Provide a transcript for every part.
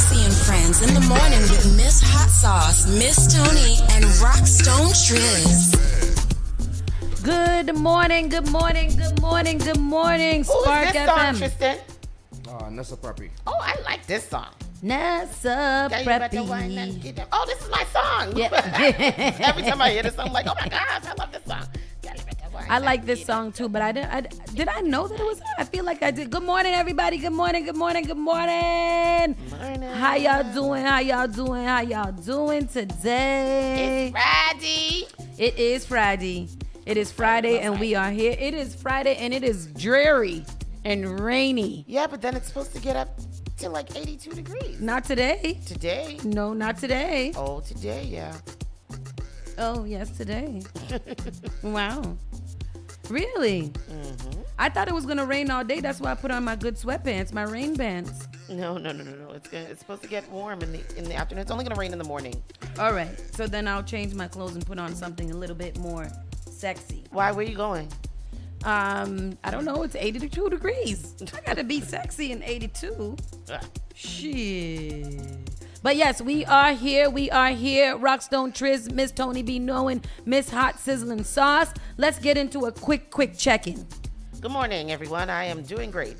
Saucy and Friends in the morning with Miss Hot Sauce, Miss Tony, and Rockstone Triz. Good morning, good morning, good morning, good morning, Spark Who is this FM. song, Tristan? Nessa Preppy. Oh, I like this song. Nessa Preppy. Oh, this is my song. Yeah. Every time I hear this song, I'm like, oh my gosh, I love this song. I like this song too, but did I know that it was? I feel like I did. Good morning, everybody. Good morning, good morning, good morning. Morning. How y'all doing? How y'all doing? How y'all doing today? It's Friday. It is Friday. It is Friday, and we are here. It is Friday, and it is dreary and rainy. Yeah, but then it's supposed to get up to like 82 degrees. Not today. Today? No, not today. Oh, today, yeah. Oh, yes, today. Wow. Really? Mm-hmm. I thought it was going to rain all day. That's why I put on my good sweatpants, my rain pants. No. It's supposed to get warm in the afternoon. It's only gonna rain in the morning. All right. So then I'll change my clothes and put on something a little bit more sexy. Why? Where you going? I don't know. It's 82 degrees. I got to be sexy in 82. Shit. But yes, we are here. We are here. Rockstone Triz, Miss Tony B. Knowing, Miss Hot Sizzling Sauce. Let's get into a quick check-in. Good morning, everyone. I am doing great.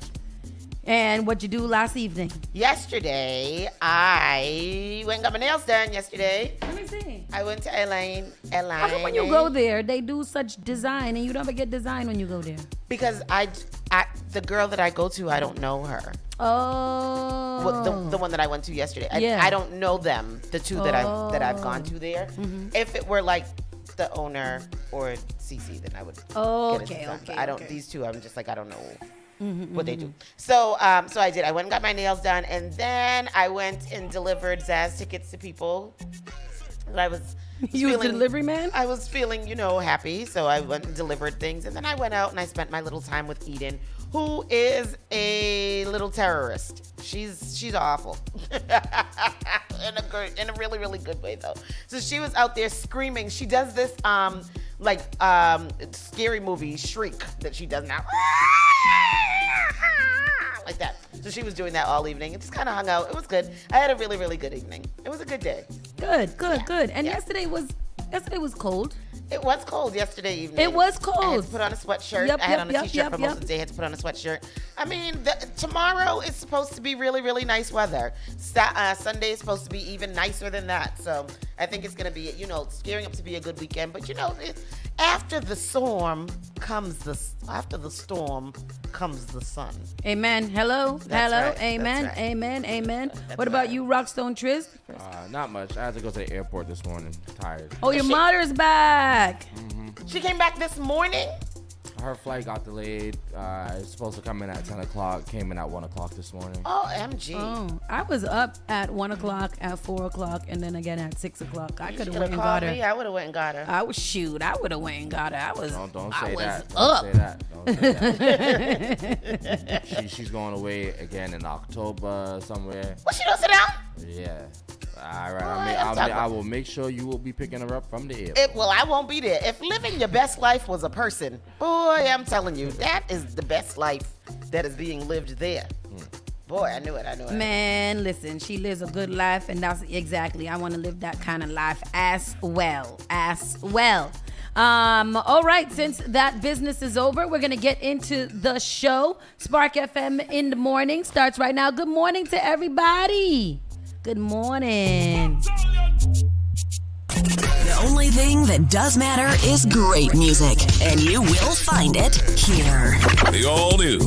And what'd you do last evening? Yesterday, I went and got my nails done yesterday. Let me see. I went to Elaine. How come when you go there, they do such design and you never get design when you go there? Because the girl that I go to, I don't know her. Oh. Well, the one that I went to yesterday. Yeah. I don't know them, the two that I've gone to there. Mm-hmm. If it were like the owner or Cece, then I would get a design. But I don't. These two, I'm just like, I don't know what they do. So I did. I went and got my nails done, and then I went and delivered Zaz tickets to people. I was You was the delivery man? I was feeling, happy. So I went and delivered things. And then I went out and I spent my little time with Eden, who is a little terrorist. She's awful. in a really, really good way, though. So she was out there screaming. She does this, scary movie shriek that she does now. Like that. So she was doing that all evening. It just kind of hung out. It was good. I had a really, really good evening. It was a good day. Good. And yesterday was cold. It was cold yesterday evening. It was cold. I had to put on a sweatshirt. I had on a t-shirt for most of the day. I had to put on a sweatshirt. I mean, tomorrow is supposed to be really, really nice weather. Sunday is supposed to be even nicer than that. So I think it's going to be, it's gearing up to be a good weekend. But, after the storm comes the sun. Amen. Hello. That's Hello. right. Amen. That's right. Amen. What about you, Rockstone Triz? Not much. I had to go to the airport this morning. Tired. Oh, your mother's back. She came back this morning. Her flight got delayed. It's supposed to come in at 10 o'clock. Came in at 1 o'clock this morning. OMG. Oh, I was up at 1 o'clock, at 4 o'clock, and then again at 6 o'clock. I could have went and got her. Me, I would have went and got her. I would have went and got her. Don't say that. Up. Don't say that. She's going away again in October somewhere. What, she don't sit down? Yeah. All right. I will make sure you will be picking her up from the airport. Well, I won't be there. If living your best life was a person, boy, I'm telling you, that is the best life that is being lived there. Boy, I knew it. Man, listen, she lives a good life, and that's exactly, I want to live that kind of life as well. All right, since that business is over, we're going to get into the show. Spark FM in the morning starts right now. Good morning to everybody. Good morning. The only thing that does matter is great music, and you will find it here. The all-new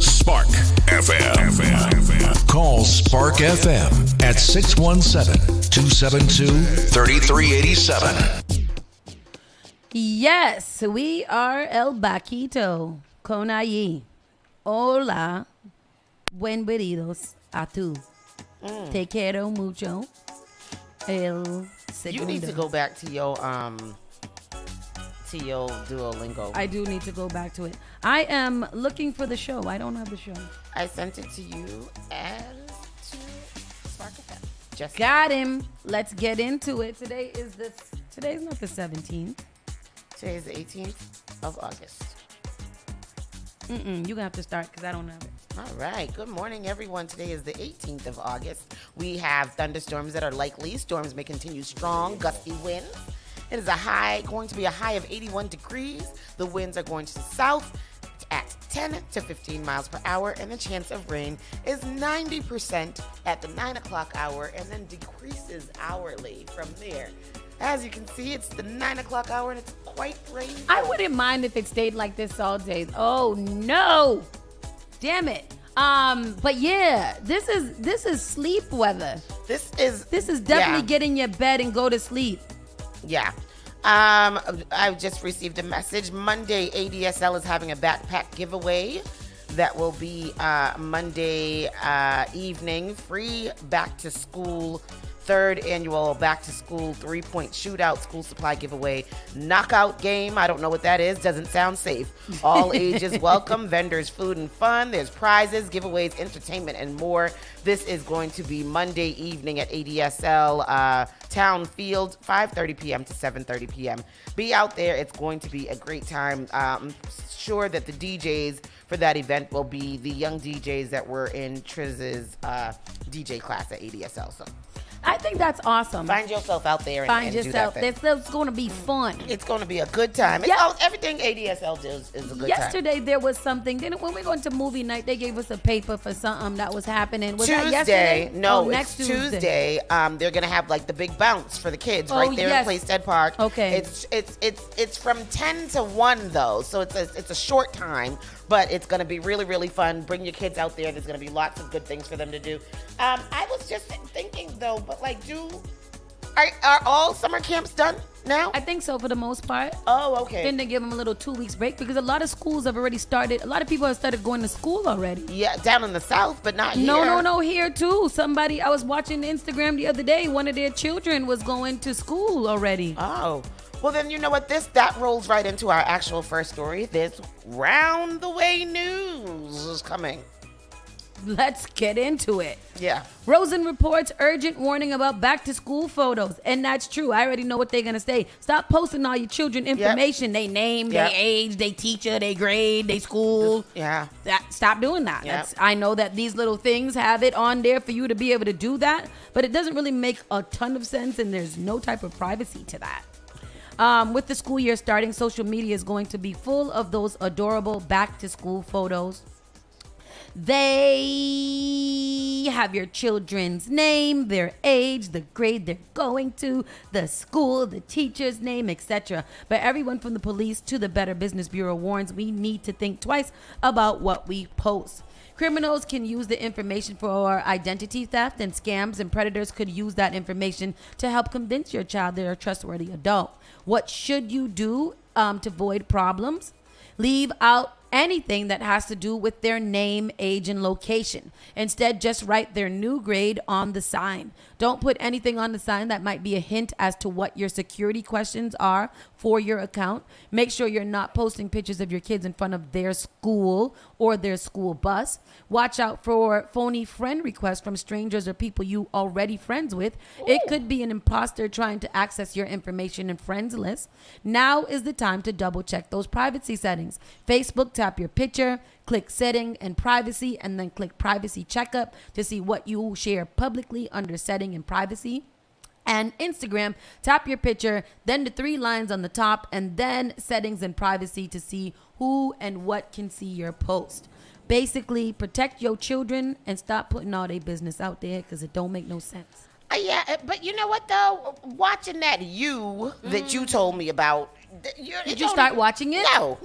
Spark FM. Call Spark FM at 617-272-3387. Yes, we are El Baquito con allí. Hola, bienvenidos a tú. Te quiero mucho. El segundo. You need to go back to your Duolingo. I do need to go back to it. I am looking for the show. I don't have the show. I sent it to you as to Spark FM. Just got him. Let's get into it. Today's not the 17th. Today is the 18th of August. You're gonna have to start because I don't have it. All right. Good morning, everyone. Today is the 18th of August. We have thunderstorms that are likely. Storms may continue strong, gusty winds. It is going to be a high of 81 degrees. The winds are going to the south at 10 to 15 miles per hour, and the chance of rain is 90% at the 9 o'clock hour, and then decreases hourly from there. As you can see, it's the 9 o'clock hour, and it's quite rainy. I wouldn't mind if it stayed like this all day. Oh no, damn it. But yeah, this is sleep weather. This is definitely get in your bed and go to sleep. Yeah. I've just received a message. Monday, ADSL is having a backpack giveaway. That will be Monday evening. Free back to school, third annual back to school 3-point shootout school supply giveaway. Knockout game. I don't know what that is. Doesn't sound safe. All ages welcome. Vendors, food and fun. There's prizes, giveaways, entertainment, and more. This is going to be Monday evening at ADSL Town Field, 5:30 p.m. to 7:30 p.m. Be out there. It's going to be a great time. I'm sure that the DJs for that event will be the young DJs that were in Triz's DJ class at ADSL. So I think that's awesome. find yourself out there and Find do yourself. that thing. It's going to be fun. It's going to be a good time. Yeah. Everything ADSL does is a good time. Yesterday there was something. When we went to movie night, they gave us a paper for something that was happening. Was that yesterday? No, oh, next Tuesday. They're gonna have like the big bounce for the kids right there yes. in Playstead Park. Okay. It's from 10 to 1 though, so it's a short time, but it's gonna be really, really fun. Bring your kids out there. There's gonna be lots of good things for them to do. I was just thinking though, but like, are all summer camps done now? I think so for the most part. Oh, okay. Then they give them a little 2 weeks break because a lot of schools have already started. A lot of people have started going to school already. Yeah, down in the South, but not here. No, here too. I was watching Instagram the other day. One of their children was going to school already. Oh, well then you know what? That rolls right into our actual first story. This round the way news is coming. Let's get into it. Yeah. Rosen reports urgent warning about back to school photos. And that's true. I already know what they're going to say. Stop posting all your children information. They name, they age, they teacher, they grade, they school. Yeah. Stop doing that. Yep. I know that these little things have it on there for you to be able to do that, but it doesn't really make a ton of sense and there's no type of privacy to that. With the school year starting, social media is going to be full of those adorable back to school photos. They have your children's name, their age, the grade they're going to, the school, the teacher's name, etc. But everyone from the police to the Better Business Bureau warns we need to think twice about what we post. Criminals can use the information for identity theft and scams, and predators could use that information to help convince your child they're a trustworthy adult. What should you do to avoid problems? Leave out anything that has to do with their name, age, and location. Instead, just write their new grade on the sign. Don't put anything on the sign that might be a hint as to what your security questions are for your account. Make sure you're not posting pictures of your kids in front of their school or their school bus. Watch out for phony friend requests from strangers or people you already friends with. It could be an imposter trying to access your information and friends list. Now is the time to double check those privacy settings. Facebook, tap your picture, click setting and privacy, and then click privacy checkup to see what you share publicly under setting and privacy. And Instagram, tap your picture, then the 3 lines on the top, and then settings and privacy to see who and what can see your post. Basically, protect your children and stop putting all their business out there because it don't make no sense. Yeah, but you know what though? Watching that that you told me about. Did you start watching it? No.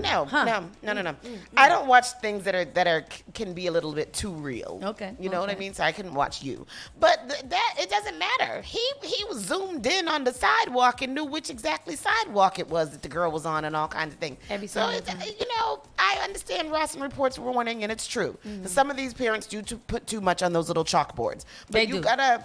I don't watch things that can be a little bit too real. Okay. You know what I mean? So I couldn't watch you. But that it doesn't matter. He was zoomed in on the sidewalk and knew which exactly sidewalk it was that the girl was on and all kinds of things. I understand Ross reports warning, and it's true. Mm-hmm. Some of these parents do put too much on those little chalkboards. But you gotta.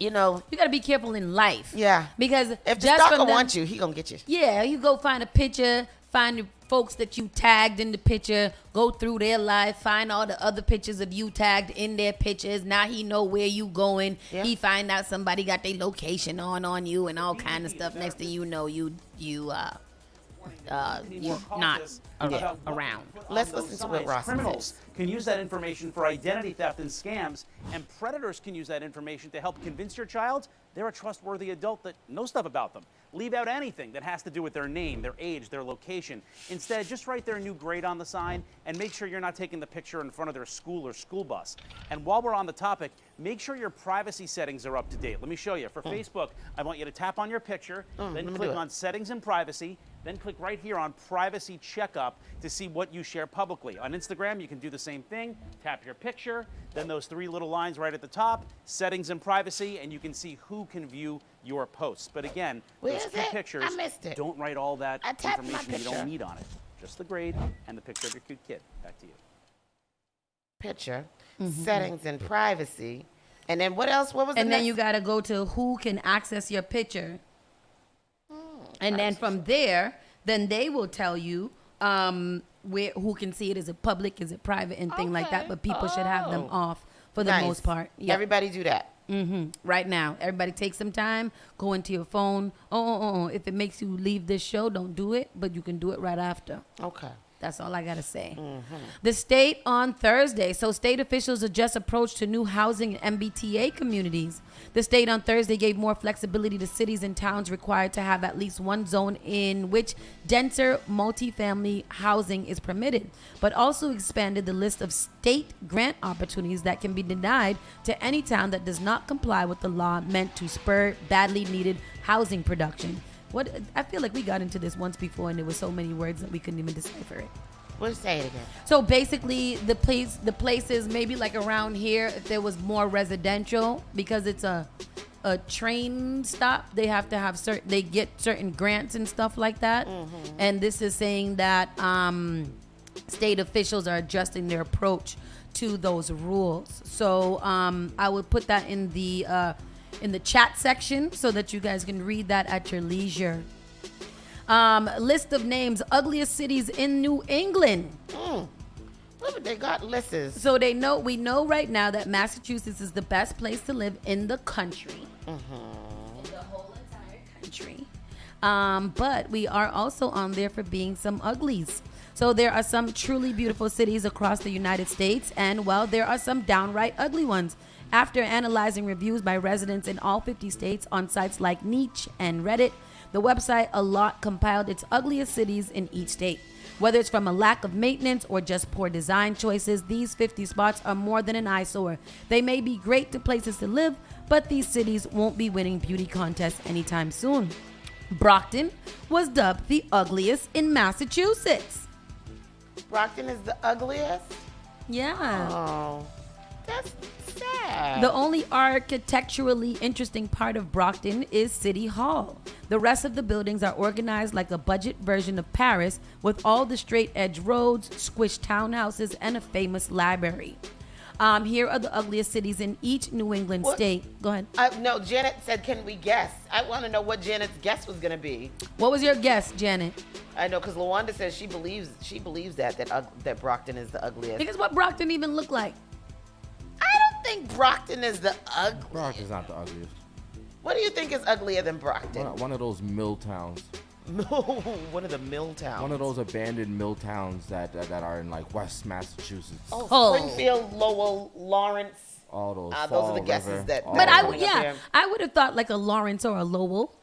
You got to be careful in life. Yeah. Because if the stalker wants you, he gonna get you. Yeah, you go find a picture, find the folks that you tagged in the picture, go through their life, find all the other pictures of you tagged in their pictures. Now he know where you going. Yeah. He find out somebody got their location on you and all kind of stuff. Next thing you know, you're not around. Let's listen to what Ross says. can use that information for identity theft and scams, and predators can use that information to help convince your child they're a trustworthy adult that knows stuff about them. Leave out anything that has to do with their name, their age, their location. Instead, just write their new grade on the sign and make sure you're not taking the picture in front of their school or school bus. And while we're on the topic, make sure your privacy settings are up to date. Let me show you. For Facebook, I want you to tap on your picture, then click on Settings and Privacy, then click right here on Privacy Checkup to see what you share publicly. On Instagram, you can do the same thing. Tap your picture, then those 3 little lines right at the top, Settings and Privacy, and you can see who can view your posts. But again, those 2 pictures, I missed it. don't write all that I tapped my information you don't picture. need on it. Just the grade and the picture of your cute kid. Back to you. Picture, settings and privacy. And then what else? What was the And then next? you got to go to who can access your picture. And then from there, then they will tell you who can see it. Is it public? Is it private? And thing like that. But people should have them off for the Nice. most part. Yeah. Everybody do that. Right now, everybody take some time. Go into your phone. If it makes you leave this show, don't do it. But you can do it right after. Okay. That's all I got to say. The state on Thursday. So state officials adjust approach to new housing and MBTA communities. The state on Thursday gave more flexibility to cities and towns required to have at least one zone in which denser multifamily housing is permitted, but also expanded the list of state grant opportunities that can be denied to any town that does not comply with the law meant to spur badly needed housing production. I feel like we got into this once before, and there were so many words that we couldn't even decipher it. We'll say it again. So basically, the places maybe like around here, if there was more residential, because it's a train stop, they have to have they get certain grants and stuff like that. And this is saying that state officials are adjusting their approach to those rules. So I would put that in the chat section so that you guys can read that at your leisure. List of names, ugliest cities in New England. Look, they got lists. So we know right now that Massachusetts is the best place to live in the country. In the whole entire country. But we are also on there for being some uglies. So there are some truly beautiful cities across the United States, and well, there are some downright ugly ones. After analyzing reviews by residents in all 50 states on sites like Niche and Reddit, the website A Lot compiled its ugliest cities in each state. Whether it's from a lack of maintenance or just poor design choices, these 50 spots are more than an eyesore. They may be great places to live, but these cities won't be winning beauty contests anytime soon. Brockton was dubbed the ugliest in Massachusetts. Brockton is the ugliest? Yeah. Oh, that's sad. The only architecturally interesting part of Brockton is City Hall. The rest of the buildings are organized like a budget version of Paris, with all the straight edge roads, squished townhouses, and a famous library. Here are the ugliest cities in each New England state. Go ahead. No, Janet said, can we guess? I want to know what Janet's guess was going to be. What was your guess, Janet? I know, because LaWanda says she believes that Brockton is the ugliest. Because what Brockton even look like? I don't think Brockton is the ugliest. Brockton's not the ugliest. What do you think is uglier than Brockton? One of those mill towns. One of the mill towns. One of those abandoned mill towns that are in like West Massachusetts. Oh, Springfield, Lowell, Lawrence. All those. Those are the guesses that. But I would have thought like a Lawrence or a Lowell,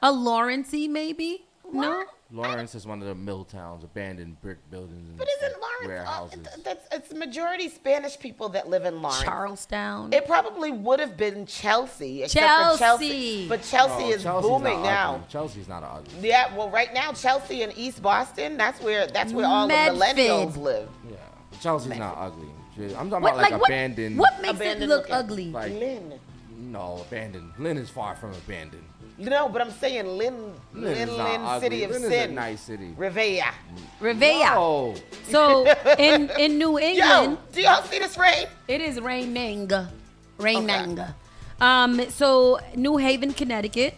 a Lawrencey maybe. What? No. Lawrence is one of the mill towns, abandoned brick buildings and But isn't Lawrence? warehouses. It's majority Spanish people that live in Lawrence. Charlestown. It probably would have been Chelsea, except for Chelsea. But Chelsea is Chelsea's booming not now. ugly. Chelsea's not ugly. Yeah, well, right now Chelsea and East Boston, that's where all the millennials live. Yeah, Chelsea's not ugly. I'm talking about like abandoned. What makes abandoned it look looking. ugly? Like, Lynn. No, abandoned. Lynn is far from abandoned. No, but I'm saying Lynn, City of Lynn Sin. is a nice city. Revea. No. So in New England, Yo, do y'all see this rain? it is raining. So New Haven, Connecticut,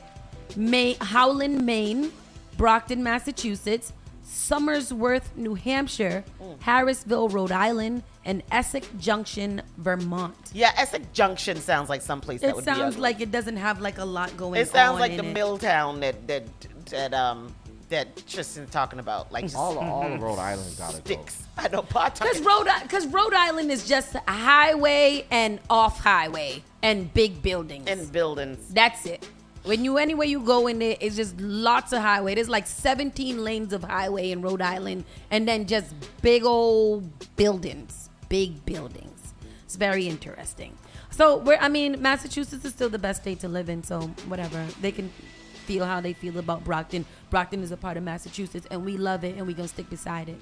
Howland, Maine, Brockton, Massachusetts, Somersworth, New Hampshire, Harrisville, Rhode Island, and Essex Junction, Vermont. Yeah, Essex Junction sounds like someplace that It would be sounds ugly. like it doesn't have like a lot going on. It sounds like in the it. mill town that that Tristan's talking about. Like just All of Rhode Island's got it. sticks. I know, Pawtucket. Because Rhode Island is just a highway and off highway and big buildings. And buildings. That's it. Anywhere you go in there, it's just lots of highway. There's like 17 lanes of highway in Rhode Island, and then just big old buildings. Big buildings. It's very interesting. So, Massachusetts is still the best state to live in, so whatever. They can feel how they feel about Brockton. Brockton is a part of Massachusetts, and we love it, and we're going to stick beside it.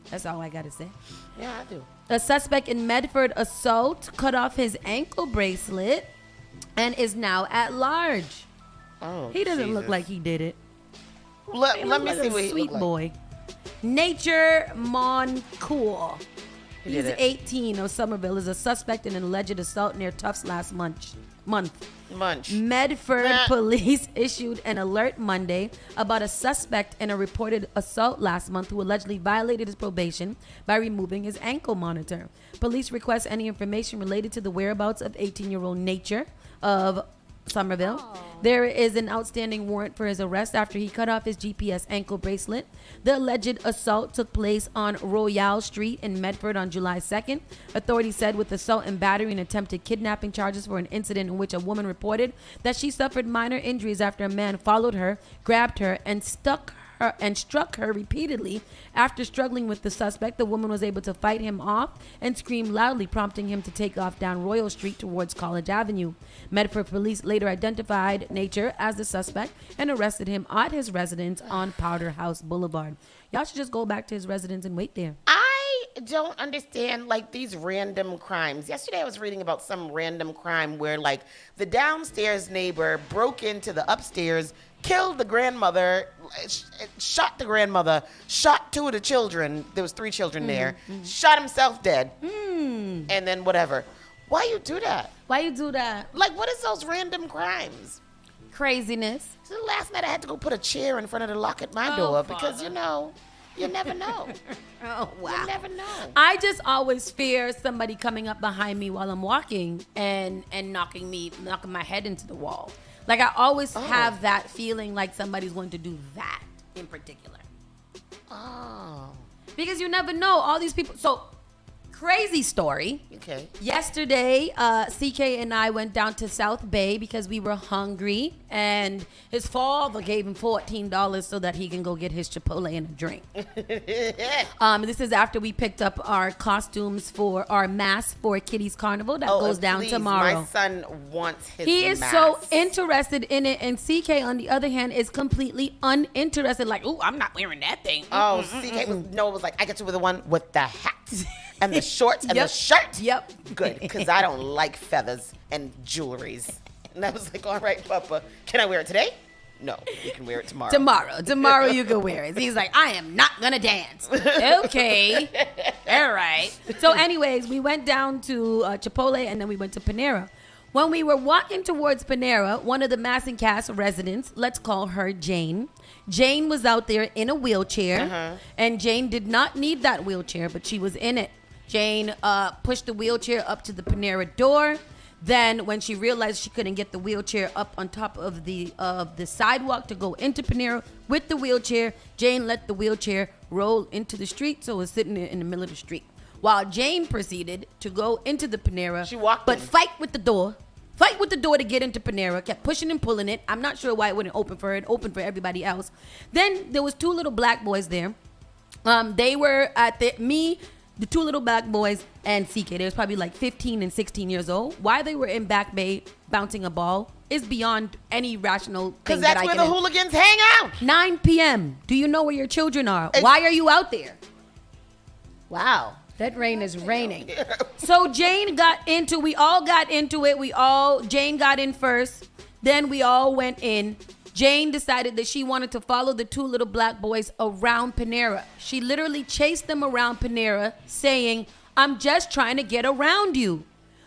That's all I got to say. Yeah, I do. A suspect in Medford assault cut off his ankle bracelet and is now at large. Oh, He doesn't Jesus. look like he did it. Let me see what he Sweet look like. boy. Nature Moncourt. He He's did it. 18 of Somerville, is a suspect in an alleged assault near Tufts last month. Munch. Medford Nah. police issued an alert Monday about a suspect in a reported assault last month who allegedly violated his probation by removing his ankle monitor. Police request any information related to the whereabouts of 18-year-old Nature of Somerville. There is an outstanding warrant for his arrest after he cut off his GPS ankle bracelet. The alleged assault took place on Royale Street in Medford on July 2nd. Authorities said with assault and battery and attempted kidnapping charges for an incident in which a woman reported that she suffered minor injuries after a man followed her, grabbed her, and struck her repeatedly. After struggling with the suspect, the woman was able to fight him off and scream loudly, prompting him to take off down Royal Street towards College Avenue. Medford police later identified Nature as the suspect and arrested him at his residence on Powder House Boulevard. Y'all should just go back to his residence and wait there. I don't understand like these random crimes. Yesterday I was reading about some random crime where like the downstairs neighbor broke into the upstairs, killed the grandmother, shot the grandmother, shot two of the children. There was 3 children there. Shot himself dead. And then whatever. Why you do that? Why you do that? Like, what is those random crimes? Craziness. So last night I had to go put a chair in front of the lock at my door because, you know, you never know. Oh, You never know. I just always fear somebody coming up behind me while I'm walking and knocking my head into the wall. Like I always have that feeling like somebody's going to do that in particular. Oh, Because you never know. All these people. So, crazy story. okay. Yesterday, CK and I went down to South Bay because we were hungry, and his father gave him $14 so that he can go get his Chipotle and a drink. This is after we picked up our costumes for our mask for Kitty's Carnival that goes and down please, tomorrow. My son wants his He is mask. so interested in it, and CK, on the other hand, is completely uninterested. Like, ooh, I'm not wearing that thing. Oh, CK was like, I get you with the one with the hat and the shorts and the shirt. Yep. Good, because I don't like feathers and jewelries. And I was like, all right, Papa, can I wear it today? No, you can wear it tomorrow. Tomorrow you can wear it. He's like, I am not gonna dance. Okay, all right. So, anyways, we went down to Chipotle and then we went to Panera. When we were walking towards Panera, one of the Massancast residents, let's call her Jane. Jane was out there in a wheelchair, and Jane did not need that wheelchair, but she was in it. Jane pushed the wheelchair up to the Panera door. Then, when she realized she couldn't get the wheelchair up on top of the sidewalk to go into Panera with the wheelchair, Jane let the wheelchair roll into the street, so it was sitting there in the middle of the street. While Jane proceeded to go into the Panera, She walked but in. fight with the door to get into Panera, kept pushing and pulling it. I'm not sure why it wouldn't open for her. It opened for everybody else. Then there was 2 little black boys there. They were at the 2 little black boys and CK. They was probably like 15 and 16 years old. Why they were in Back Bay bouncing a ball is beyond any rational thing Because that that's I where can. the hooligans hang out. 9 p.m. Do you know where your children are? Why are you out there? Wow. That rain is raining. So Jane we all got into it. Jane got in first. Then we all went in. Jane decided that she wanted to follow the 2 little black boys around Panera. She literally chased them around Panera saying, I'm just trying to get around you.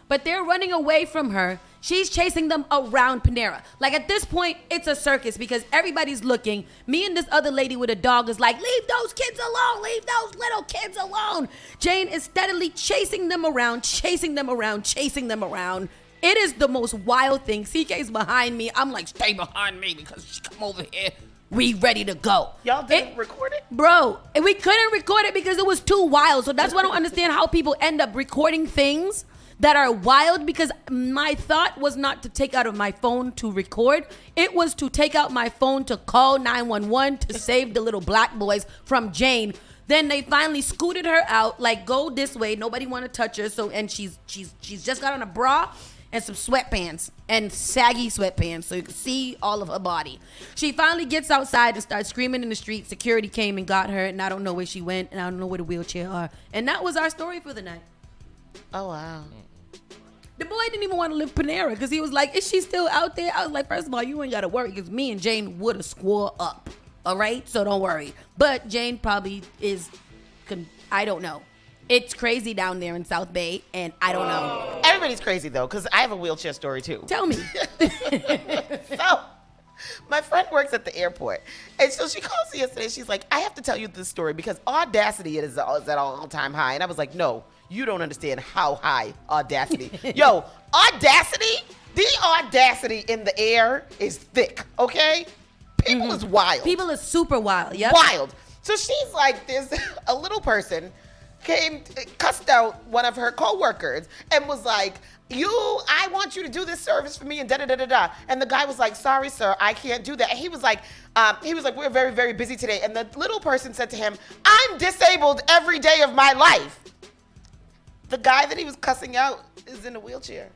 But they're running away from her. She's chasing them around Panera. Like at this point, it's a circus because everybody's looking. Me and this other lady with a dog is like, leave those kids alone. Leave those little kids alone. Jane is steadily chasing them around, chasing them around, chasing them around. It is the most wild thing. CK's behind me. I'm like, stay behind me because she come over here. We ready to go. Y'all didn't record it? Bro, and we couldn't record it because it was too wild. So that's why I don't understand how people end up recording things that are wild, because my thought was not to take out of my phone to record. It was to take out my phone to call 911 to save the little black boys from Jane. Then they finally scooted her out, like, go this way. Nobody want to touch her. So, and she's just got on a bra and some sweatpants and saggy sweatpants, so you can see all of her body. She finally gets outside and starts screaming in the street. Security came and got her, and I don't know where she went, and I don't know where the wheelchair are. And that was our story for the night. Oh, wow. The boy didn't even want to live Panera because he was like, is she still out there? I was like, first of all, you ain't got to worry because me and Jane would have swore up. All right? So don't worry. But Jane probably is, I don't know. It's crazy down there in South Bay, and I don't know. Everybody's crazy, though, because I have a wheelchair story, too. Tell me. So, my friend works at the airport, and so she calls me yesterday. She's like, I have to tell you this story because Audacity is at all-time high. And I was like, no, you don't understand how high Audacity. Yo, Audacity, the Audacity in the air is thick, okay? People is wild. People is super wild, yeah. Wild. So she's like, there's a little person cussed out one of her co-workers and was like, I want you to do this service for me and da-da-da-da-da. And the guy was like, sorry, sir, I can't do that. And he was like, we're very, very busy today. And the little person said to him, I'm disabled every day of my life. The guy that he was cussing out is in a wheelchair.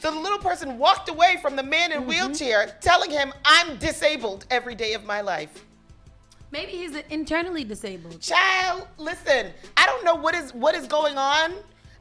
The little person walked away from the man in wheelchair telling him, I'm disabled every day of my life. Maybe he's internally disabled. Child, listen, I don't know what is going on.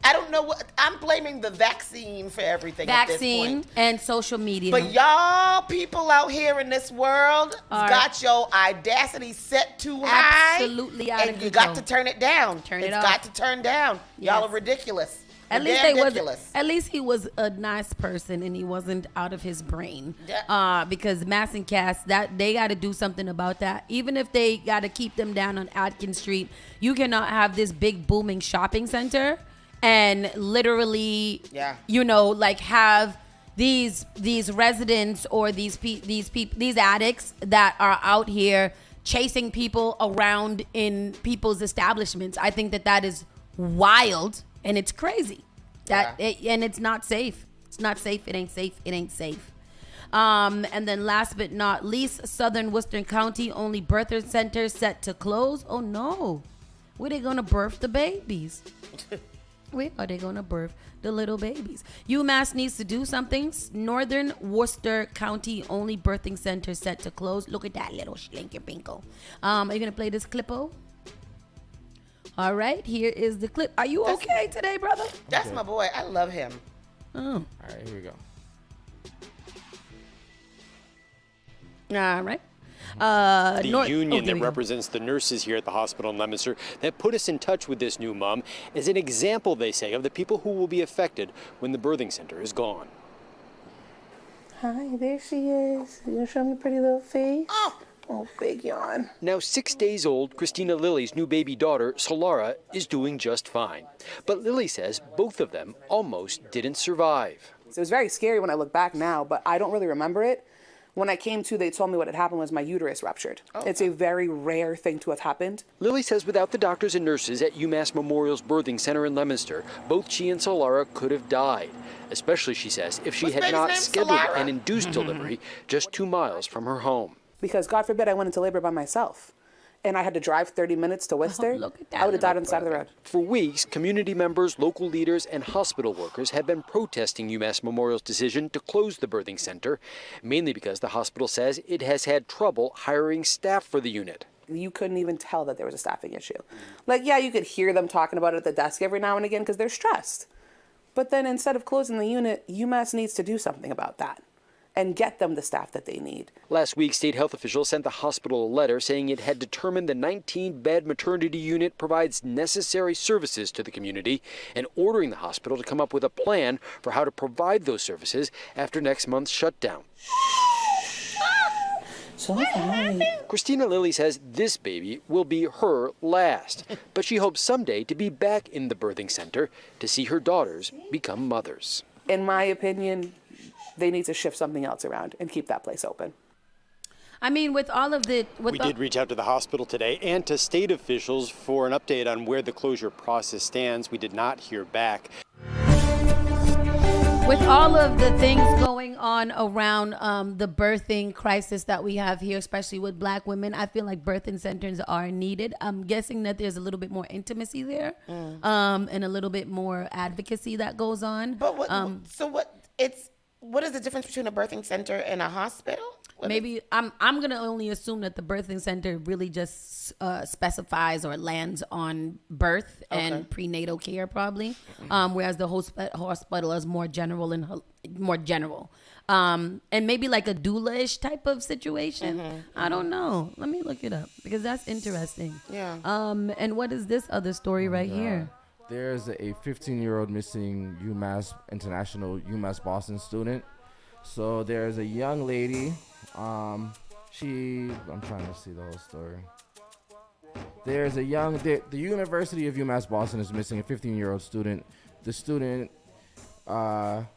I don't know I'm blaming the vaccine for everything at this point. And social media. But y'all people out here in this world got your Audacity set too high. Absolutely out of control. And you control. got to turn it down. It's got to turn down. Yes. Y'all are ridiculous. At least he was a nice person and he wasn't out of his brain. Yeah. Because Mass and Cass, that they got to do something about that. Even if they got to keep them down on Atkins Street, you cannot have this big booming shopping center and literally, like have these residents or these addicts that are out here chasing people around in people's establishments. I think that is wild. And it's crazy. And it's not safe. It's not safe. It ain't safe. It ain't safe. And then last but not least, Southern Worcester County only birth center set to close. Oh no. Where they gonna birth the babies? Where are they gonna birth the little babies? UMass needs to do something. Northern Worcester County only birthing center set to close. Look at that little slinky pinkle. Are you gonna play this clipo? All right, here is the clip. Are you okay today, brother? That's my boy. I love him. Oh. All right, here we go. All right. The union that represents the nurses here at the hospital in Leominster that put us in touch with this new mom is an example, they say, of the people who will be affected when the birthing center is gone. Hi, there she is. You gonna show me a pretty little face? Oh, big yawn. Now 6 days old, Christina Lily's new baby daughter, Solara, is doing just fine. But Lily says both of them almost didn't survive. So it was very scary when I look back now, but I don't really remember it. When I came to, they told me what had happened was my uterus ruptured. It's a very rare thing to have happened. Lily says without the doctors and nurses at UMass Memorial's birthing center in Leominster, both she and Solara could have died. Especially, she says, if she had not scheduled an induced delivery just 2 miles from her home. Because God forbid I went into labor by myself and I had to drive 30 minutes to Worcester, I would have died on the side of the road. For weeks, community members, local leaders, and hospital workers have been protesting UMass Memorial's decision to close the birthing center, mainly because the hospital says it has had trouble hiring staff for the unit. You couldn't even tell that there was a staffing issue. Like, yeah, you could hear them talking about it at the desk every now and again because they're stressed. But then instead of closing the unit, UMass needs to do something about that and get them the staff that they need. Last week, state health officials sent the hospital a letter saying it had determined the 19-bed maternity unit provides necessary services to the community and ordering the hospital to come up with a plan for how to provide those services after next month's shutdown. Christina Lilly says this baby will be her last, but she hopes someday to be back in the birthing center to see her daughters become mothers. In my opinion, they need to shift something else around and keep that place open. I mean, with all of the... We did reach out to the hospital today and to state officials for an update on where the closure process stands. We did not hear back. With all of the things going on around the birthing crisis that we have here, especially with Black women, I feel like birthing centers are needed. I'm guessing that there's a little bit more intimacy there, and a little bit more advocacy that goes on. But what is the difference between a birthing center and a hospital? Maybe I'm gonna only assume that the birthing center really just specifies or lands on birth and prenatal care, probably, whereas the hospital is more general and maybe like a doula-ish type of situation. I don't know. Let me look it up because that's interesting. Yeah. And what is this other story right here? There's a 15-year-old missing international UMass Boston student. So there's a young lady. I'm trying to see the whole story. There's a the University of UMass Boston is missing a 15-year-old student. The student, UMass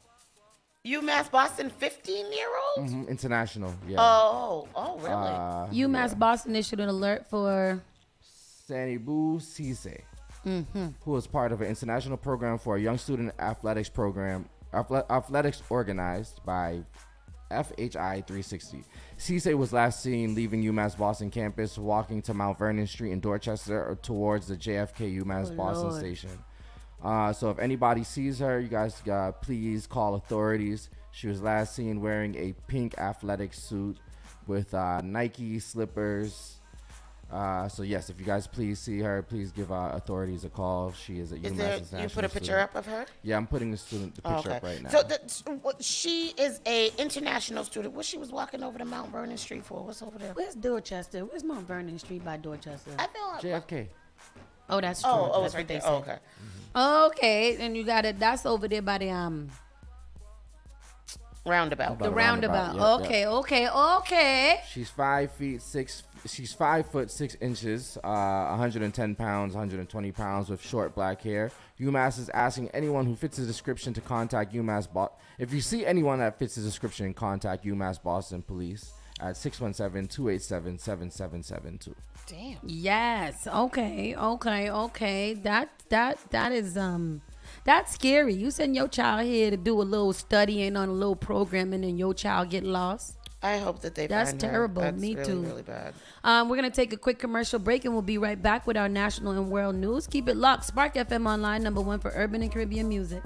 Boston 15-year-old? International, yeah. Oh, really? UMass Boston issued an alert for Sanibu Cisse, who was part of an international program for a young student athletics organized by FHI 360. Cisse was last seen leaving UMass Boston campus, walking to Mount Vernon Street in Dorchester or towards the JFK UMass Boston station. So if anybody sees her, you guys please call authorities. She was last seen wearing a pink athletic suit with Nike slippers. So yes, if you guys please see her, please give authorities a call. She is a UMass international. You put a picture up of her? Yeah, I'm putting the picture up right now. So she is a international student. What she was walking over to Mount Vernon Street for? What's over there? Where's Dorchester? Where's Mount Vernon Street by Dorchester? I feel like JFK. Oh, that's true. Oh, that's it's right there. Oh, okay. Okay, and you got it. That's over there by the roundabout. The roundabout. Yep, Okay. She's 5 feet 6. She's 5 foot 6 inches, 110 pounds, 120 pounds, with short black hair. UMass is asking anyone who fits the description to contact UMass. If you see anyone that fits the description, contact UMass Boston Police at 617-287-7772. Damn. Yes. Okay. That is that's scary. You send your child here to do a little studying on a little program, and then your child get lost. I hope that they find her. That's terrible. That's Me really, too. really bad. We're going to take a quick commercial break, and we'll be right back with our national and world news. Keep it locked. Spark FM Online, #1 for urban and Caribbean music.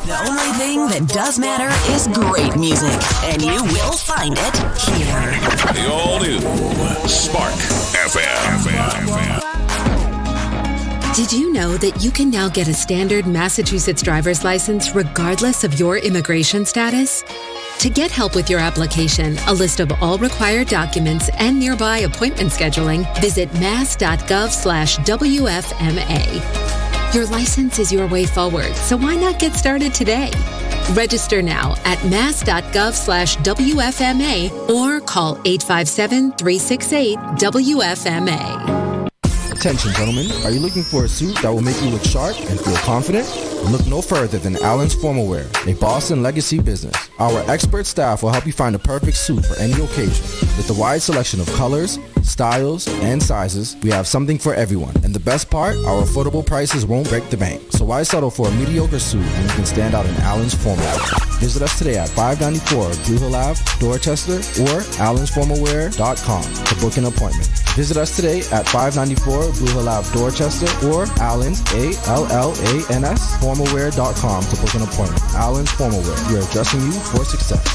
The only thing that does matter is great music, and you will find it here. The all-new Spark FM. Did you know that you can now get a standard Massachusetts driver's license regardless of your immigration status? To get help with your application, a list of all required documents, and nearby appointment scheduling, visit mass.gov/WFMA. Your license is your way forward, so why not get started today? Register now at mass.gov/WFMA or call 857-368-WFMA. Attention, gentlemen. Are you looking for a suit that will make you look sharp and feel confident? Look no further than Allen's Formal Wear, a Boston legacy business. Our expert staff will help you find the perfect suit for any occasion. With a wide selection of colors, styles, and sizes, we have something for everyone. And the best part, our affordable prices won't break the bank. So why settle for a mediocre suit when you can stand out in Allen's Formal Wear? Visit us today at 594 Blue Hill Ave, Dorchester, or allensformalwear.com to book an appointment. Visit us today at 594 Blue Hill Ave, Dorchester, or Allens, ALLANS, formalwear.com to book an appointment. Allen's Formal Wear. We are dressing you for success.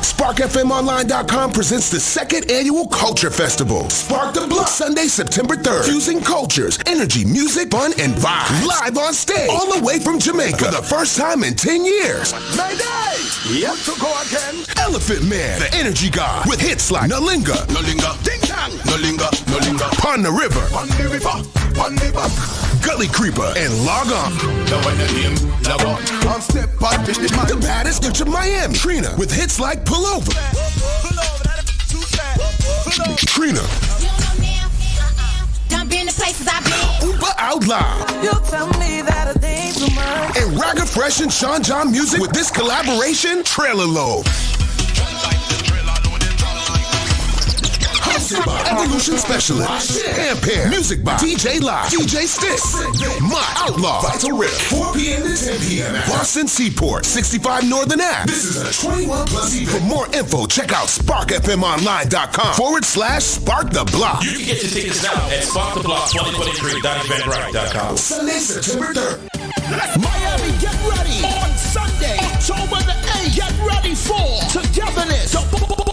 SparkFMOnline.com presents the second annual Culture Festival. Spark the Block, Sunday, September 3rd. Fusing cultures, energy, music, fun, and vibes. Live on stage, all the way from Jamaica for the first time in 10 years. Mayday! Yep, to go again. Elephant Man, the energy god, with hits like Nalinga, Ding Dong, Nalinga, Pon the River, Pon the River, Gully Creeper, and Log On. The baddest bitch of Miami, Trina, with hits like Pull Over. Trina. Done been to places I've been. Uber Out Loud. You tell me that a thing's too much. And Raga Fresh and Sean John Music with this collaboration, Trailer Load. Hosted by Evolution Specialist. Ampere. Music by DJ Live. DJ Sticks. My Outlaw. Vital Rip. 4 p.m. to 10 p.m. at Boston Seaport. 65 Northern Ave. This is a 21 plus event. For more info, check out sparkfmonline.com/Spark the Block. You can get your tickets now at sparktheblock2023.eventbrite.com. Sunday, September 3rd. Miami, get ready. On Sunday, October the 8th, get ready for Togetherness, the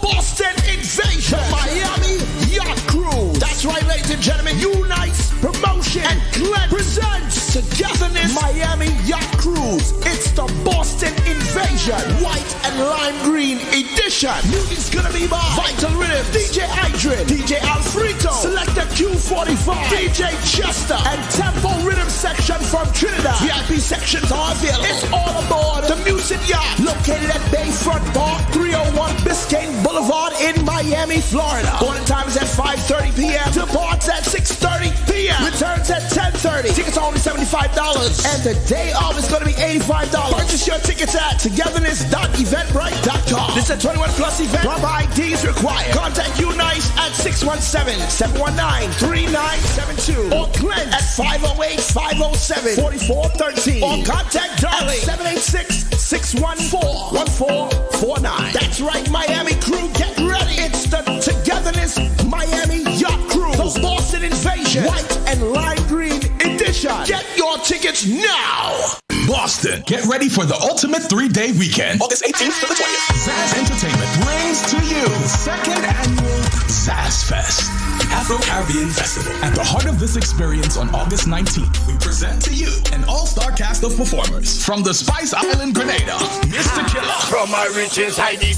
Boston Invasion, Miami Yacht Cruise. That's right, ladies and gentlemen. Unice Promotion and Glenn presents Togetherness Miami Yacht Cruise. It's the Boston Invasion, white and lime green edition. Music's gonna be by Vital Rhythm, DJ Idrin, DJ Alfredo, Selector Q45, DJ Chester, and Tempo Rhythm section from Trinidad. VIP sections are available. It's all aboard the Music Yacht, located at Bayfront Park, 301 Biscayne Boulevard in Miami, Florida. Boarding time is at 5:30 p.m. Departs at 6:30 p.m. Returns at 10:30. Tickets are only $75. And the day of is going to be $85. Purchase your tickets at togetherness.eventbrite.com. This is a 21 plus event. Club IDs required. Contact Unice at 617-719-3972 or Glenn at 508-507-4413 or contact Darling at 786-614-1449. That's right, Miami crew, get ready. It's the Togetherness Miami Yacht Cruise, the Boston Invasion, white and lime green edition. Get your tickets now. Boston, get ready for the ultimate 3-day weekend, August 18th to the 20th. Zaz Entertainment brings to you the 2nd annual Zaz Fest, Afro-Caribbean Festival. At the heart of this experience on August 19th, we present to you an all-star cast of performers from the Spice Island Grenada, Mr. Killer, From my riches, I the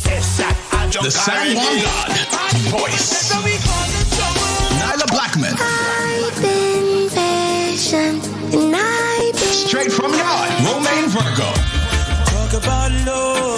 San Juan God, Voice, Nyla Blackman, Straight from Yard, Romaine Virgo,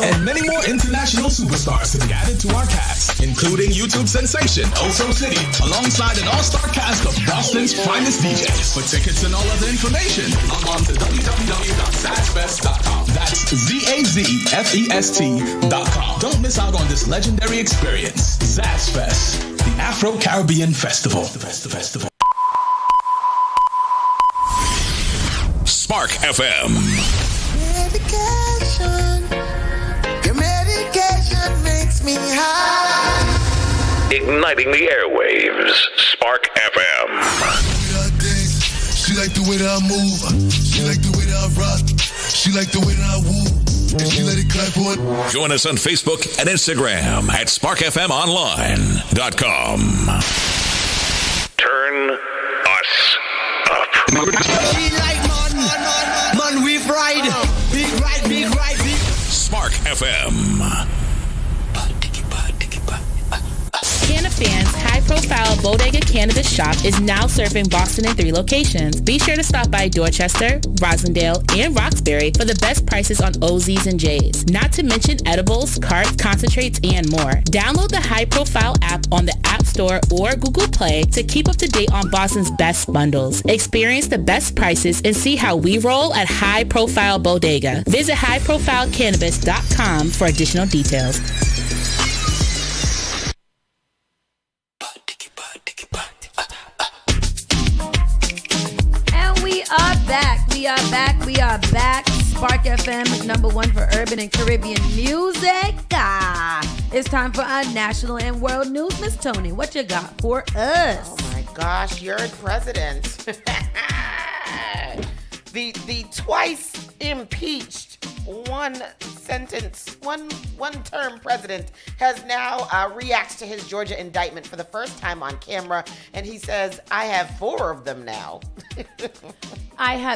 and many more international superstars to be added to our cast, including YouTube sensation Oso City, alongside an all-star cast of Boston's finest DJs. For tickets and all other information, log on to www.zazfest.com. That's ZAZFEST.com. Don't miss out on this legendary experience. Zaz Fest, the Afro-Caribbean Festival. Spark FM. Your medication makes me high. Igniting the airwaves. Spark FM. She like the way that I move. She like the way that I rock. She like the way that I woo. And she let it clap for it. Join us on Facebook and Instagram at sparkfmonline.com. Turn us up. She like man, we ride. Big ride. Spark FM. Canna Fans high-profile bodega cannabis shop is now serving Boston in 3 locations. Be sure to stop by Dorchester, Rosendale, and Roxbury for the best prices on OZs and J's. Not to mention edibles, carts, concentrates, and more. Download the high-profile app on the App Store or Google Play to keep up to date on Boston's best bundles. Experience the best prices and see how we roll at High Profile Bodega. Visit highprofilecannabis.com for additional details. We are back. Spark FM, #1 for urban and Caribbean music. It's time for our national and world news. Miss Tony, what you got for us? Oh my gosh, you're president. The twice impeached one-term president has now reacts to his Georgia indictment for the first time on camera, and he says, "I have 4 of them now."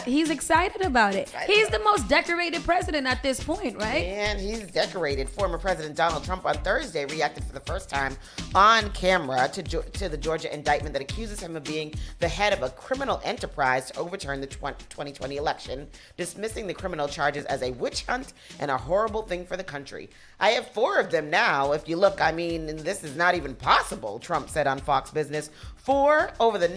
He's excited about it. He's the most decorated president at this point, right? And he's decorated. Former President Donald Trump on Thursday reacted for the first time on camera to the Georgia indictment that accuses him of being the head of a criminal enterprise to overturn the 2020 election, dismissing the criminal charges as a witch witch hunt and a horrible thing for the country. I have 4 of them now. If you look, I mean, this is not even possible, Trump said on Fox Business. 4 over the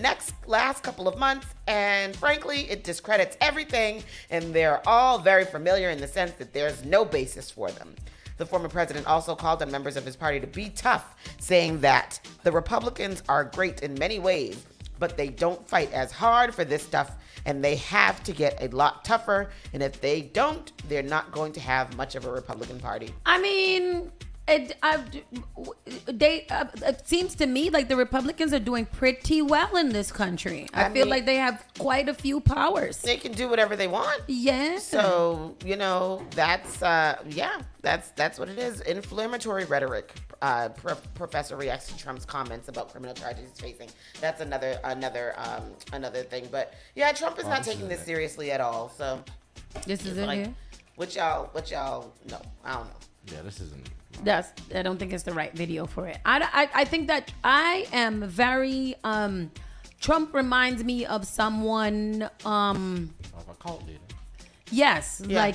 last couple of months, and frankly, it discredits everything, and they're all very familiar in the sense that there's no basis for them. The former president also called on members of his party to be tough, saying that the Republicans are great in many ways, but they don't fight as hard for this stuff, and they have to get a lot tougher, and if they don't, they're not going to have much of a Republican Party. I mean, it seems to me like the Republicans are doing pretty well in this country. I feel like they have quite a few powers. They can do whatever they want. Yeah. So, that's what it is. Inflammatory rhetoric. Professor reacts to Trump's comments about criminal charges he's facing. That's another thing. But yeah, Trump is not taking this seriously at all. So this is it here. What y'all? No, I don't know. Yeah, this isn't. I don't think it's the right video for it. I think that I am very Trump reminds me of someone Of a cult leader. Yes, yeah.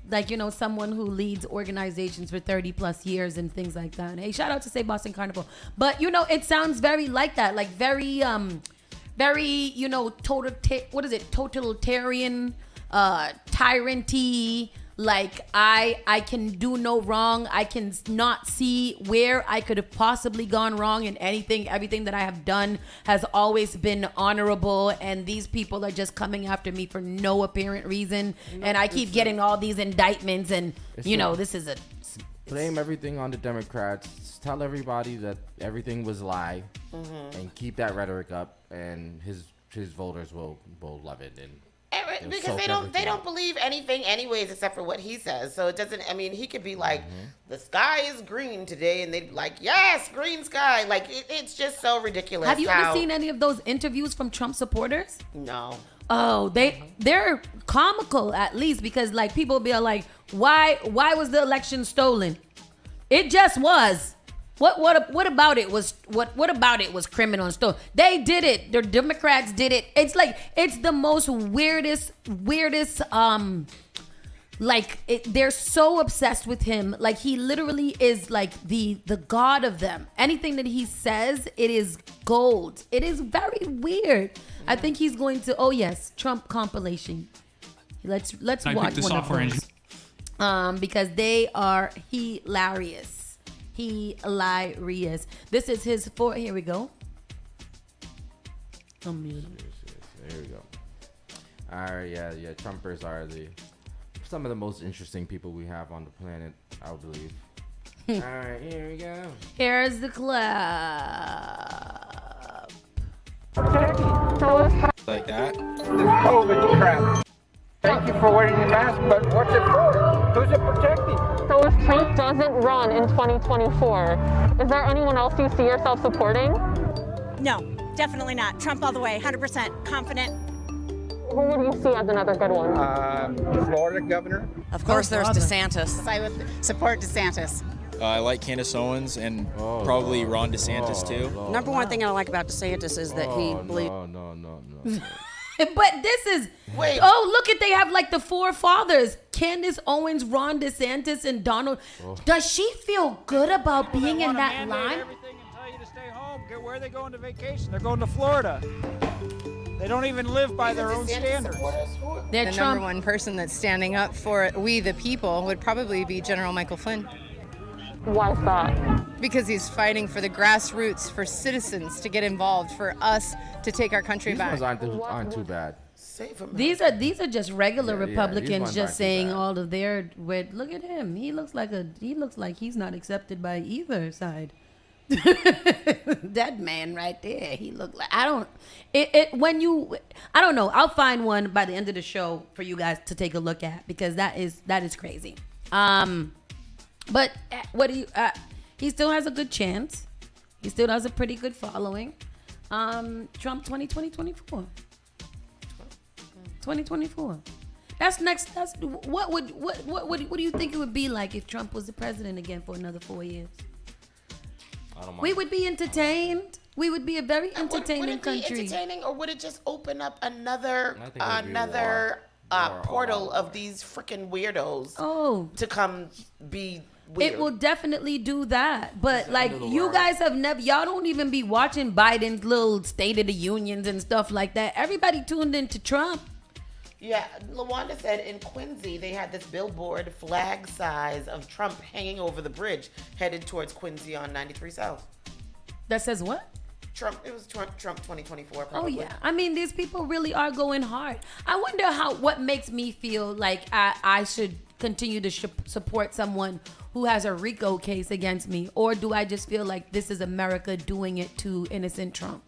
like someone who leads organizations for 30 plus years and things like that. Hey, shout out to say Boston Carnival. But it sounds very like that, like very totalitarian, tyrant-y. Like I can do no wrong. I can not see where I could have possibly gone wrong in anything. Everything that I have done has always been honorable, and these people are just coming after me for no apparent reason. And I keep getting all these indictments, and this is blame everything on the Democrats. Tell everybody that everything was a lie, and keep that rhetoric up, and his voters will love it. And because they don't believe anything anyways except for what he says. So it doesn't, I mean, he could be like, the sky is green today, and they'd be like, yes, green sky. Like, it's just so ridiculous. Have you ever seen any of those interviews from Trump supporters? No. Oh, they're comical, at least, because like people be like, why was the election stolen? It just was. What about it was criminal and stolen? They did it. The Democrats did it. It's like it's the most weirdest. They're so obsessed with him. Like he literally is like the god of them. Anything that he says, it is gold. It is very weird. I think he's going to. Oh yes, Trump compilation. Let's watch one of those. Because they are hilarious. Hilarious. This is his here we go. There we go. All right, yeah. Trumpers are some of the most interesting people we have on the planet, I believe. All right, here we go. Here's the clip. Like that. This COVID crap. Thank you for wearing your mask, but what's it for? Who's it protecting? So if Trump doesn't run in 2024, is there anyone else you see yourself supporting? No, definitely not. Trump all the way, 100% confident. Who would you see as another good one? Florida governor. Of course, there's DeSantis. I would support DeSantis. I like Candace Owens and probably Ron DeSantis too. Number one thing I like about DeSantis is that he believes. No. But this is look at they have like the four fathers: Candace Owens, Ron DeSantis, and Donald. Does she feel good about being in that line? Everything and tell you to stay home. Where are they going to vacation? They're going to Florida. They don't even live by their own standards. The number one person that's standing up for we the people would probably be General Michael Flynn. Why is that? Because he's fighting for the grassroots, for citizens to get involved, for us to take our country back. These ones aren't too bad. These are just regular Republicans just saying all of their. Look at him. He looks like he's not accepted by either side. That man right there. He looked like I don't know. I'll find one by the end of the show for you guys to take a look at because that is crazy. But what do you? He still has a good chance. He still has a pretty good following. Trump 2024. That's next. That's what do you think it would be like if Trump was the president again for another 4 years? I don't mind. We would be entertained. We would be a very entertaining country. Would it be entertaining, or would it just open up another portal of these freaking weirdos to come be weird. It will definitely do that. But like you guys have never, y'all don't even be watching Biden's little State of the Unions and stuff like that. Everybody tuned into Trump. Yeah, LaWanda said in Quincy, they had this billboard flag size of Trump hanging over the bridge headed towards Quincy on 93 South. That says what? Trump. It was Trump 2024 probably. Oh, yeah. I mean, these people really are going hard. I wonder what makes me feel like I should continue to support someone who has a RICO case against me, or do I just feel like this is America doing it to innocent Trump?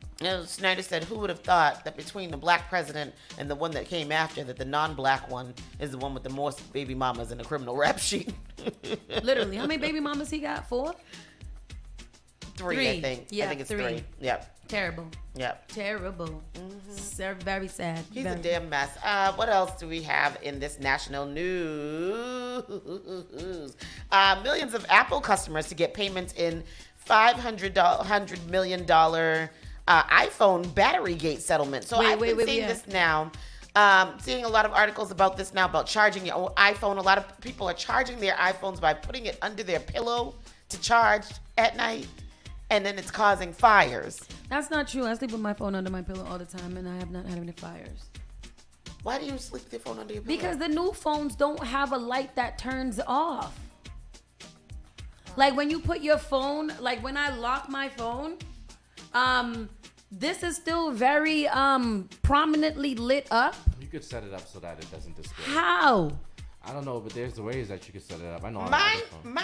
Snyder said, who would have thought that between the black president and the one that came after, that the non-black one is the one with the most baby mamas in the criminal rap sheet? Literally. How many baby mamas he got? 4? 3, I think. Yeah, I think it's 3. Yep. Terrible. Yep. Terrible. Very sad. He's a damn mess. What else do we have in this national news? Millions of Apple customers to get payments in $500 million iPhone battery gate settlement. So I've been seeing this now. Seeing a lot of articles about this now, about charging your own iPhone. A lot of people are charging their iPhones by putting it under their pillow to charge at night, and then it's causing fires. That's not true. I sleep with my phone under my pillow all the time, and I have not had any fires. Why do you sleep with your phone under your pillow? Because the new phones don't have a light that turns off. Like when you put your phone, like when I lock my phone, this is still very prominently lit up. You could set it up so that it doesn't display. How? I don't know, but there's the ways that you can set it up. I know. I don't.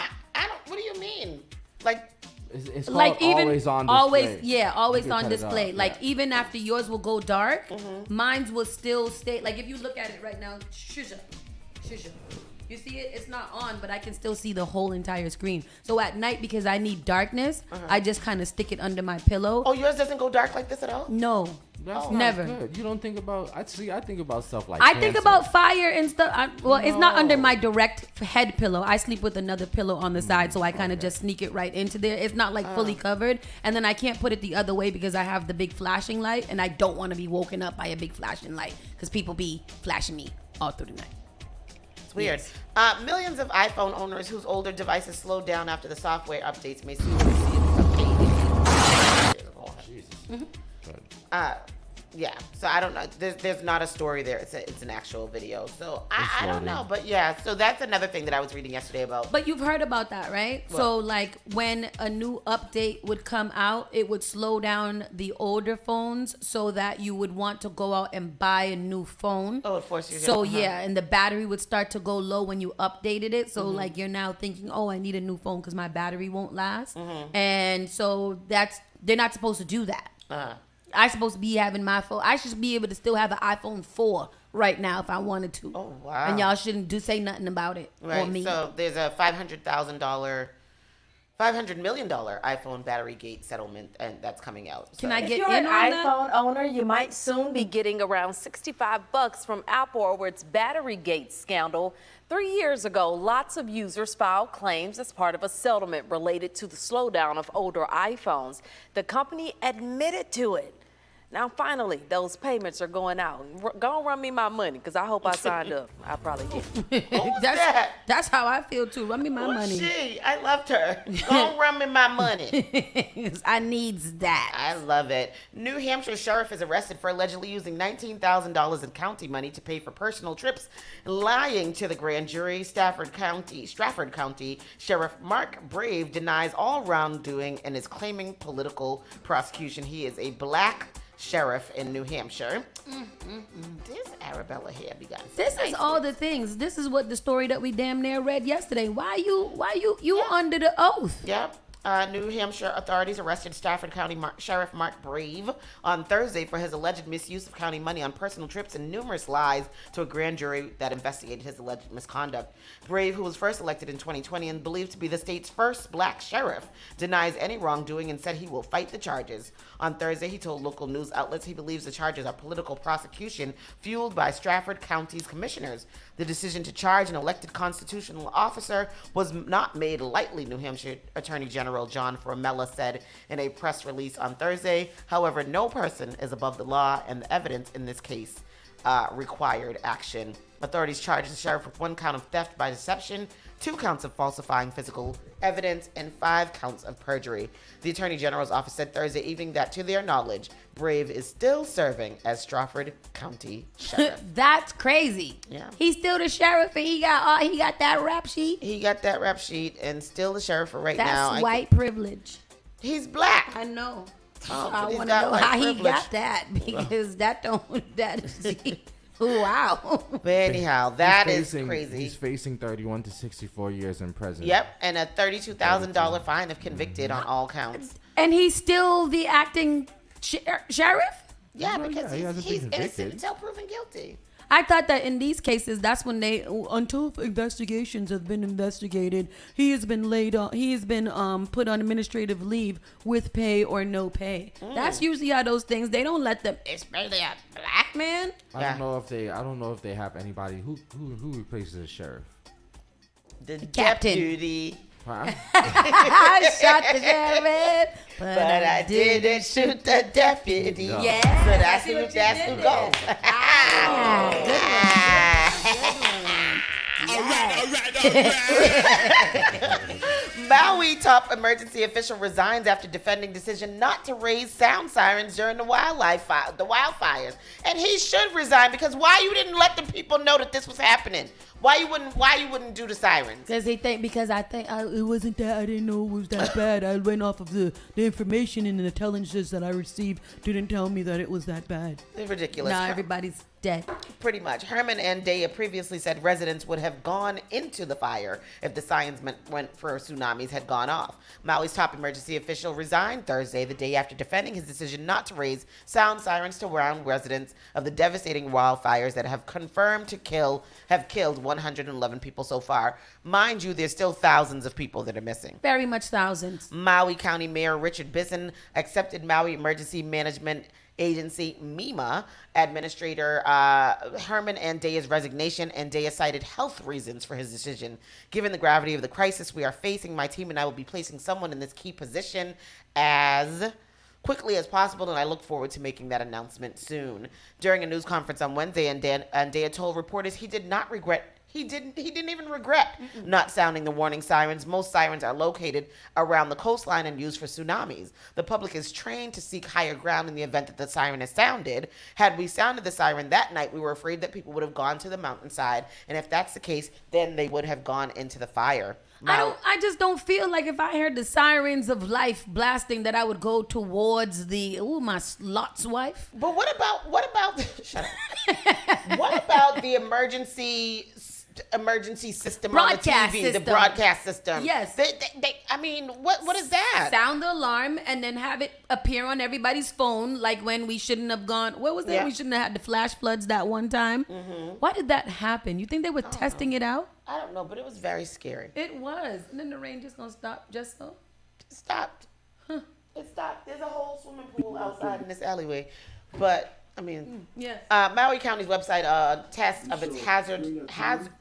What do you mean? Like, it's like even always on display. Always on display. Like even after yours will go dark, mine will still stay. Like if you look at it right now, shusha. You see it? It's not on, but I can still see the whole entire screen. So at night, because I need darkness, I just kind of stick it under my pillow. Oh, yours doesn't go dark like this at all? No. That's never. Good. You don't think about. I think about stuff like. I think about fire and stuff. It's not under my direct head pillow. I sleep with another pillow on the side, so I kind of just sneak it right into there. It's not like fully covered, and then I can't put it the other way because I have the big flashing light, and I don't want to be woken up by a big flashing light because people be flashing me all through the night. It's weird. Millions of iPhone owners whose older devices slowed down after the software updates may soon receive yeah, so I don't know. There's not a story there. It's an actual video. So I don't know. But yeah, so that's another thing that I was reading yesterday about. But you've heard about that, right? What? So like when a new update would come out, it would slow down the older phones so that you would want to go out and buy a new phone. Oh, it forces you. So yeah, and the battery would start to go low when you updated it. So like you're now thinking, oh, I need a new phone because my battery won't last. And so they're not supposed to do that. I'm supposed to be having my phone. I should be able to still have an iPhone 4 right now if I wanted to. Oh, wow. And y'all shouldn't say nothing about it. Right. Or me. So there's a $500 million iPhone battery gate settlement, and that's coming out. So. Can I get if you're in an on iPhone owner, you might soon be getting around $65 from Apple over its battery gate scandal. 3 years ago, lots of users filed claims as part of a settlement related to the slowdown of older iPhones. The company admitted to it. Now, finally, those payments are going out. Go run me my money, because I hope I signed up. I probably did. That's how I feel, too. Run me my money. She? I loved her. Go run me my money. I needs that. I love it. New Hampshire sheriff is arrested for allegedly using $19,000 in county money to pay for personal trips, lying to the grand jury. Stratford County Sheriff Mark Brave denies all wrongdoing and is claiming political prosecution. He is a black sheriff in New Hampshire. This Arabella here, you guys. This is all the things. This is what the story that we damn near read yesterday. Why you under the oath? Yep. New Hampshire authorities arrested Stafford County Sheriff Mark Brave on Thursday for his alleged misuse of county money on personal trips and numerous lies to a grand jury that investigated his alleged misconduct. Brave, who was first elected in 2020 and believed to be the state's first black sheriff, denies any wrongdoing and said he will fight the charges. On Thursday, he told local news outlets he believes the charges are political prosecution fueled by Stratford County's commissioners. The decision to charge an elected constitutional officer was not made lightly, New Hampshire Attorney General John Formella said in a press release on Thursday. However, no person is above the law, and the evidence in this case required action Authorities charged the sheriff with 1 count of theft by deception, 2 counts of falsifying physical evidence, and 5 counts of perjury. The Attorney General's office said Thursday evening that, to their knowledge, Brave is still serving as Stratford County Sheriff. That's crazy. Yeah. He's still the sheriff, and he got that rap sheet. He got that rap sheet and still the sheriff for right now. That's white privilege. He's black. I know. Oh, I he's want to got know white how privilege. he got that, because that is wow. But anyhow, that is facing, crazy. He's facing 31 to 64 years in prison. Yep, and a $32,000 fine if convicted on all counts. And he's still the acting sheriff? Yeah, Well, because yeah, he hasn't been he's innocent convicted. until proven guilty. I thought that in these cases, that's when until investigations have been investigated, he has been put on administrative leave with pay or no pay. That's usually how those things, they don't let them, especially a black man. I don't know if they have anybody who replaces the sheriff. The captain. Deputy. Huh? I shot the sheriff, but I didn't shoot the deputy. Yeah. So that's who goes. Maui top emergency official resigns after defending decision not to raise sound sirens during the wildfires. And he should resign, because why you didn't let the people know that this was happening? Why you wouldn't do the sirens? Because I think it wasn't that, I didn't know it was that bad. I went off of the information and the intelligence that I received didn't tell me that it was that bad. It's ridiculous. Now everybody's dead. Pretty much. Herman and Daya previously said residents would have gone into the fire if the sirens went for tsunamis had gone off. Maui's top emergency official resigned Thursday, the day after defending his decision not to raise sound sirens to warn residents of the devastating wildfires that have killed 111 people so far. Mind you, there's still thousands of people that are missing. Very much thousands. Maui County Mayor Richard Bisson accepted Maui Emergency Management Agency MEMA Administrator Herman and Daya's resignation, and Daya cited health reasons for his decision. Given the gravity of the crisis we are facing, my team and I will be placing someone in this key position as quickly as possible, and I look forward to making that announcement soon. During a news conference on Wednesday, and Daya told reporters he didn't even regret not sounding the warning sirens. Most sirens are located around the coastline and used for tsunamis. The public is trained to seek higher ground in the event that the siren is sounded. Had we sounded the siren that night, we were afraid that people would have gone to the mountainside, and if that's the case, then they would have gone into the fire. I just don't feel like if I heard the sirens of life blasting that I would go towards my Lot's wife. But what about shut up. What about the emergency system broadcast on the TV, system. the broadcast system? Yes. What is that? Sound the alarm and then have it appear on everybody's phone, like when we shouldn't have gone. What was that? Yeah. We shouldn't have had the flash floods that one time. Mm-hmm. Why did that happen? You think they were testing it out? I don't know, but it was very scary. It was. And then the rain just gonna stop just so? It stopped. Huh. It stopped. There's a whole swimming pool outside in this alleyway. But, I mean, yes. Maui County's website test of its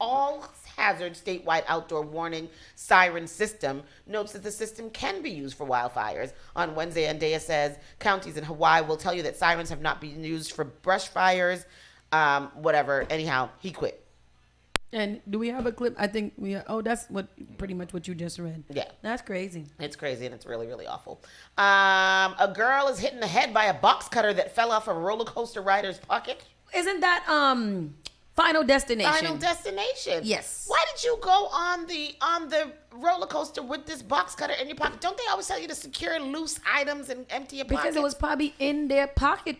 all hazard statewide outdoor warning siren system notes that the system can be used for wildfires. On Wednesday, Andea says counties in Hawaii will tell you that sirens have not been used for brush fires, whatever. Anyhow, he quit. And do we have a clip? I think that's pretty much what you just read. Yeah. That's crazy. It's crazy, and it's really, really awful. A girl is hit in the head by a box cutter that fell off a roller coaster rider's pocket. Isn't that Final Destination? Final Destination. Yes. Why did you go on the roller coaster with this box cutter in your pocket? Don't they always tell you to secure loose items and empty your pocket? Because it was probably in their pocket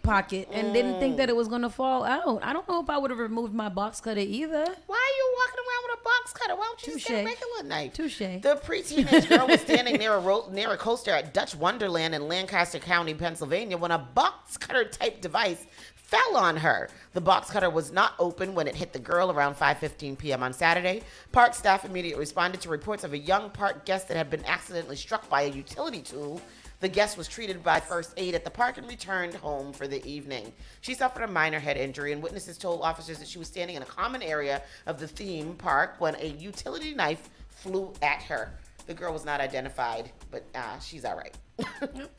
and didn't think that it was going to fall out. I don't know if I would have removed my box cutter either. Why are you walking around with a box cutter? Why don't you just get a regular knife? Touche. The pre-teenage girl was standing near a coaster at Dutch Wonderland in Lancaster County, Pennsylvania, when a box cutter type device fell on her. The box cutter was not open when it hit the girl around 5:15 p.m. on Saturday. Park staff immediately responded to reports of a young park guest that had been accidentally struck by a utility tool. The guest was treated by first aid at the park and returned home for the evening. She suffered a minor head injury, and witnesses told officers that she was standing in a common area of the theme park when a utility knife flew at her. The girl was not identified, but she's all right.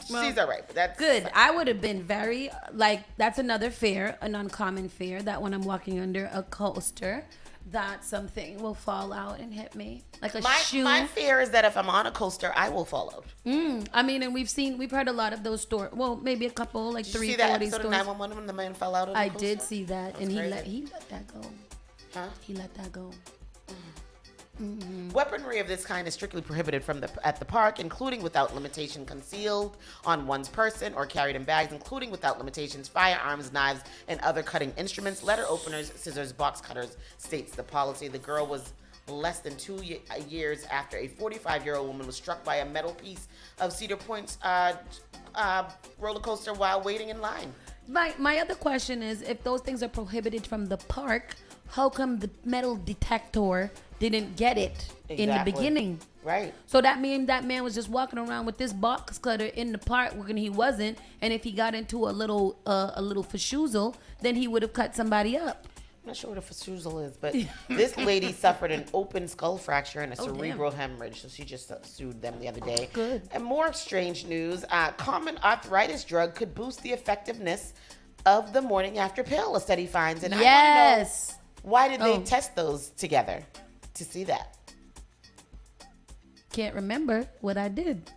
She's all right. But that's good. I would have been very, that's another fear, an uncommon fear, that when I'm walking under a coaster, that something will fall out and hit me. Like a shoe. My fear is that if I'm on a coaster, I will fall out. I mean, and we've heard a lot of those stories. Well, maybe a couple, like 3 40 stories. Did you see that episode of 911 when the man fell out on the coaster? I did see that, and he let that go. Huh? He let that go. Weaponry of this kind is strictly prohibited at the park, including without limitation concealed on one's person or carried in bags, including without limitations firearms, knives, and other cutting instruments, letter openers, scissors, box cutters, states the policy. The girl was less than 2 years after a 45-year-old woman was struck by a metal piece of Cedar Point's roller coaster while waiting in line. My other question is, if those things are prohibited from the park, how come the metal detector didn't get it in the beginning? Right. So that means that man was just walking around with this box cutter in the park when he wasn't, and if he got into a little fashoozle, then he would have cut somebody up. I'm not sure what a fashoozle is, but this lady suffered an open skull fracture and a cerebral hemorrhage, so she just sued them the other day. Good. And more strange news, common arthritis drug could boost the effectiveness of the morning after pill, a study finds. And yes. I want to know, why did they test those together to see that? Can't remember what I did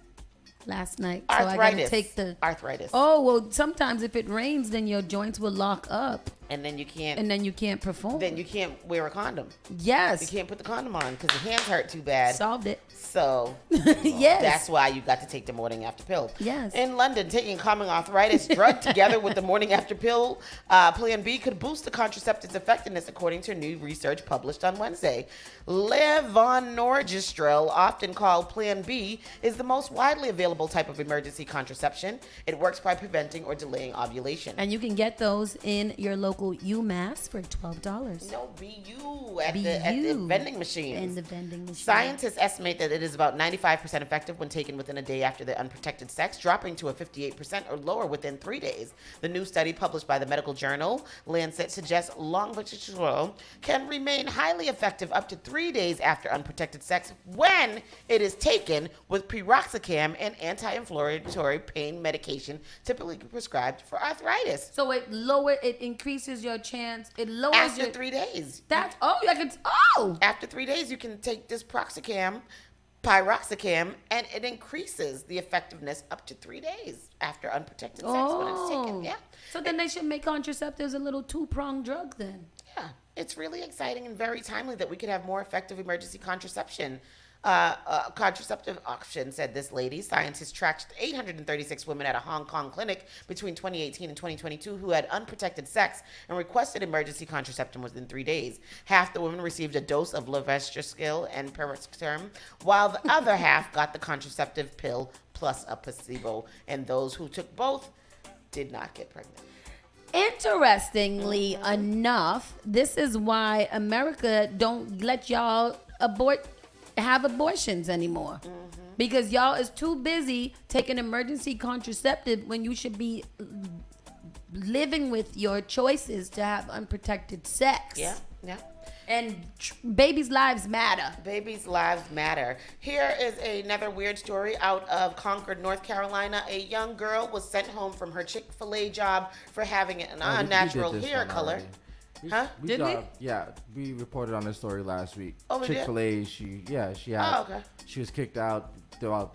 last night. Arthritis. So I gotta take the arthritis. Oh, well, sometimes if it rains, then your joints will lock up. And then you can't. And then you can't perform. Then you can't wear a condom. Yes. You can't put the condom on because your hands hurt too bad. Solved it. So yes. That's why you got to take the morning after pill. Yes. In London, taking common arthritis drug together with the morning after pill, Plan B, could boost the contraceptive's effectiveness, according to new research published on Wednesday. Levonorgestrel, often called Plan B, is the most widely available type of emergency contraception. It works by preventing or delaying ovulation. And you can get those in your local UMass for $12. No, BU at the vending machines. In the vending machine. Scientists estimate that it is about 95% effective when taken within a day after the unprotected sex, dropping to a 58% or lower within 3 days. The new study published by the medical journal Lancet suggests Levonorgestrel can remain highly effective up to 3 days after unprotected sex when it is taken with piroxicam and anti-inflammatory pain medication typically prescribed for arthritis. So it increases your chance. It lowers after 3 days. After 3 days, you can take this piroxicam, and it increases the effectiveness up to 3 days after unprotected sex when it's taken. Yeah. So then they should make contraceptives a little two-pronged drug then. Yeah. It's really exciting and very timely that we could have more effective emergency contraceptive option, said this lady. Scientists tracked 836 women at a Hong Kong clinic between 2018 and 2022 who had unprotected sex and requested emergency contraception within 3 days. Half the women received a dose of levonorgestrel and piroxicam, while the other half got the contraceptive pill plus a placebo, and those who took both did not get pregnant. Interestingly enough, this is why America don't let y'all have abortions anymore. Because y'all is too busy taking emergency contraceptive when you should be living with your choices to have unprotected sex. Yeah. And babies' lives matter. Babies' lives matter. Here is another weird story out of Concord, North Carolina. A young girl was sent home from her Chick-fil-A job for having an unnatural hair color. Did we? Yeah, we reported on this story last week. Oh, we did? Chick-fil-A, she was kicked out.